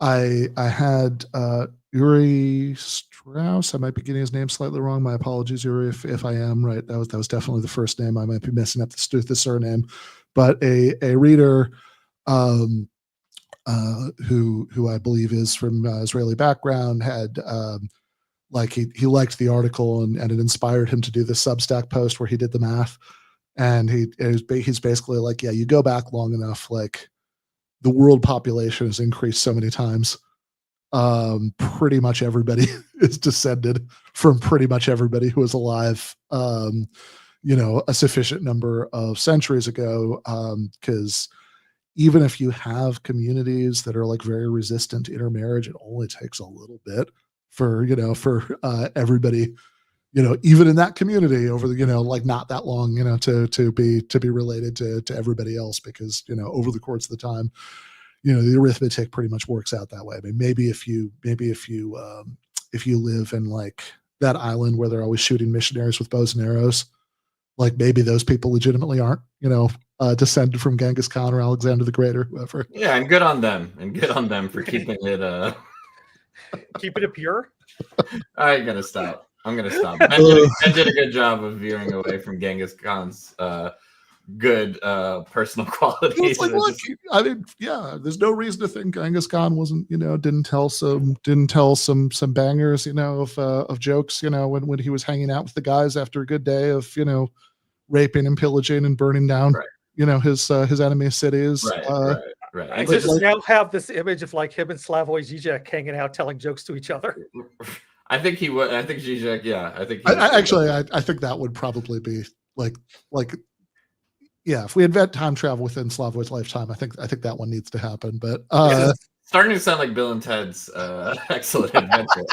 I had Uri Strauss. I might be getting his name slightly wrong. My apologies, Uri, if I am right. That was definitely the first name. I might be messing up the surname, but a reader who I believe is from Israeli background had like he liked the article and it inspired him to do this Substack post where he did the math, and he's basically like, yeah, you go back long enough, like the world population has increased so many times. Pretty much everybody is descended from pretty much everybody who was alive, you know, a sufficient number of centuries ago. Because even if you have communities that are like very resistant to intermarriage, it only takes a little bit for everybody, you know, even in that community over the, you know, like not that long, you know, to be related to everybody else, because, you know, over the course of the time, you know, the arithmetic pretty much works out that way. I mean, maybe if you live in like that island where they're always shooting missionaries with bows and arrows, like maybe those people legitimately aren't, you know, descended from Genghis Khan or Alexander the Great or whoever. Yeah, and good on them, for keeping it keeping it pure. I'm gonna stop. Ben did a good job of veering away from Genghis Khan's good personal qualities. It's like, look, I mean, yeah, there's no reason to think Genghis Khan wasn't, you know, didn't tell some bangers, you know, of jokes, you know, when he was hanging out with the guys after a good day of, you know, raping and pillaging and burning down, you know, his enemy cities. Right. I just now have this image of like him and Slavoj Žižek hanging out telling jokes to each other. I think he would. I think Žižek. Yeah, I think. I think that would probably be like, yeah. If we invent time travel within Slavoj's lifetime, I think that one needs to happen. But starting to sound like Bill and Ted's Excellent Adventure.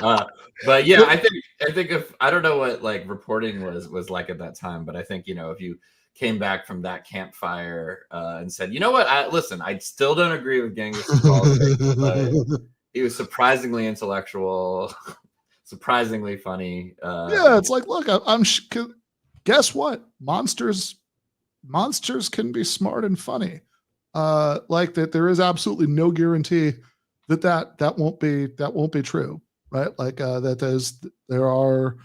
But yeah, I think if I don't know what like reporting was like at that time, but I think, you know, if you came back from that campfire and said, you know what, I still don't agree with Genghis politics, but he was surprisingly intellectual, surprisingly funny. Yeah, it's like, look, guess what? Monsters can be smart and funny. Like that, there is absolutely no guarantee that won't be true, right? Like there are.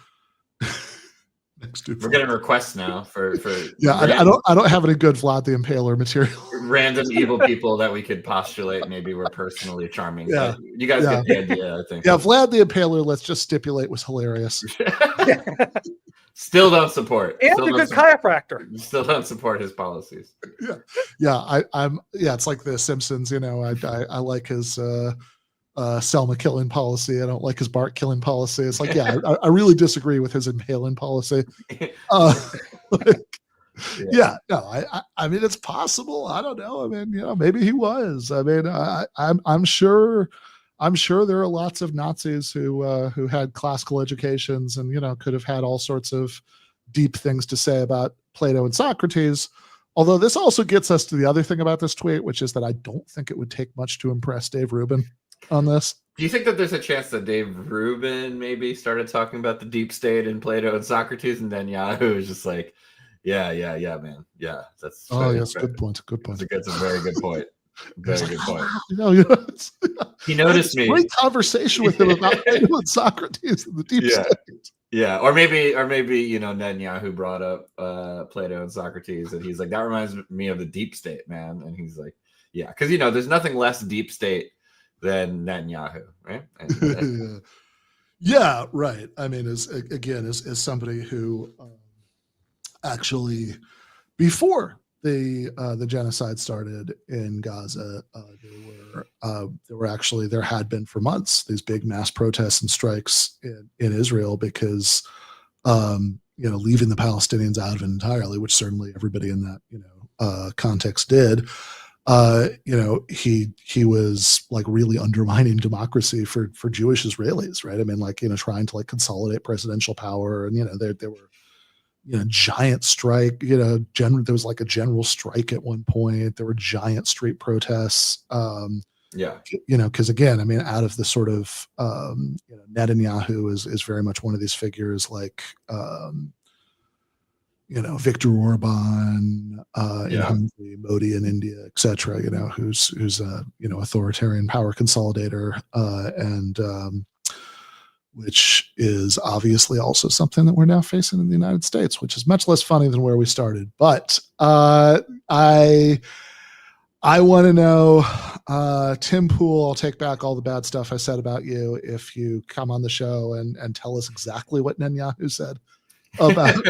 We're getting requests now for yeah. I don't have any good Vlad the Impaler material. Random evil people that we could postulate maybe were personally charming. Yeah, you guys get the idea, I think. Yeah, Vlad the Impaler, let's just stipulate, was hilarious. Still don't support. And a good chiropractor. Still don't support his policies. I'm it's like the Simpsons, you know. I like his Selma killing policy. I don't like his Bart killing policy. It's like, yeah, I really disagree with his impaling policy. I mean, it's possible. I don't know. I mean, you know, maybe he was. I mean, I'm sure there are lots of Nazis who had classical educations and, you know, could have had all sorts of deep things to say about Plato and Socrates. Although this also gets us to the other thing about this tweet, which is that I don't think it would take much to impress Dave Rubin on this. Do you think that there's a chance that Dave Rubin maybe started talking about the deep state and Plato and Socrates, and then Yahoo is just like, yeah, man. Yeah, that's yes, good point. That's a very good point. Very good point. He noticed me. Great conversation with him about Plato and Socrates and the deep state. Yeah, or maybe you know, Netanyahu brought up Plato and Socrates, and he's like, that reminds me of the deep state, man. And he's like, yeah, because, you know, there's nothing less deep state than Netanyahu, right? And, yeah, right. I mean, as somebody who actually, before the genocide started in Gaza, there had been for months these big mass protests and strikes in Israel because leaving the Palestinians out of it entirely, which certainly everybody in that context did. He was like really undermining democracy for Jewish Israelis, right? I mean, like, trying to like consolidate presidential power, and there were giant strike, there was like a general strike at one point. There were giant street protests. Because again, I mean, out of the sort of Netanyahu is very much one of these figures like Viktor Orban in Hungary, Modi in India, etc. Who's a authoritarian power consolidator, and which is obviously also something that we're now facing in the United States, which is much less funny than where we started. But I want to know, Tim Pool, I'll take back all the bad stuff I said about you if you come on the show and tell us exactly what Netanyahu said about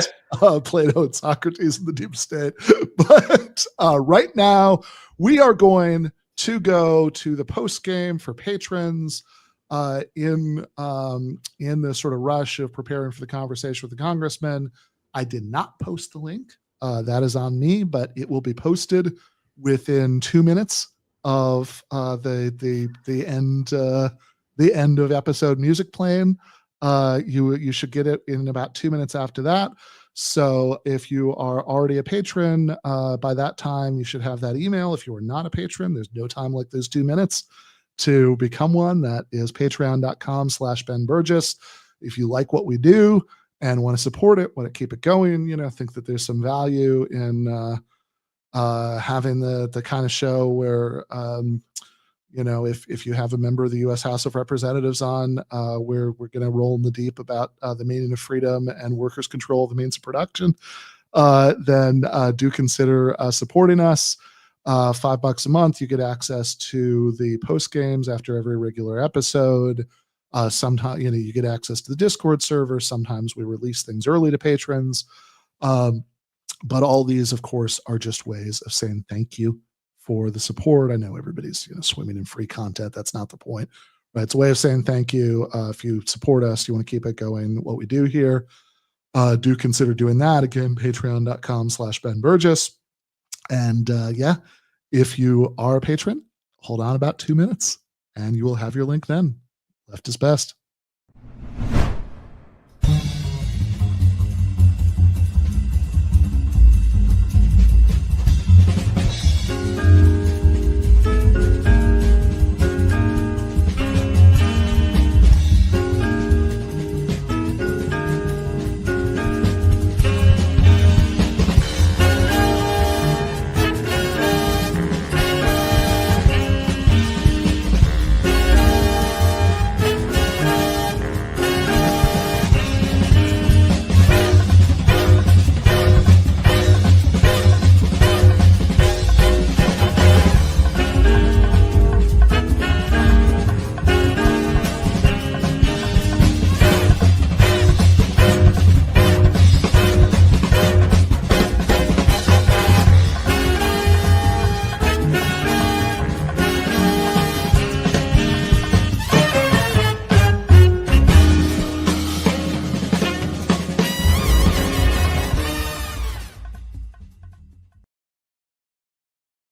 Plato and Socrates and the deep state. But right now, we are going to go to the post game for patrons in the sort of rush of preparing for the conversation with the congressman. I did not post the link. That is on me, but it will be posted within 2 minutes of the end of episode music playing. You should get it in about 2 minutes after that. So if you are already a patron, by that time you should have that email. If you are not a patron, there's no time like those 2 minutes to become one. That is patreon.com/Ben Burgess. If you like what we do and want to support it, want to keep it going, think that there's some value in having the kind of show where if you have a member of the U.S. House of Representatives on, we're going to roll in the deep about the meaning of freedom and workers' control of the means of production, then do consider supporting us. $5 a month, you get access to the post games after every regular episode. Sometimes you get access to the Discord server. Sometimes we release things early to patrons. But all these, of course, are just ways of saying thank you for the support. I know everybody's swimming in free content. That's not the point, right? It's a way of saying thank you. If you support us, you want to keep it going, what we do here, do consider doing that. Again, patreon.com/Ben Burgess. And if you are a patron, hold on about 2 minutes and you will have your link then. Left is best.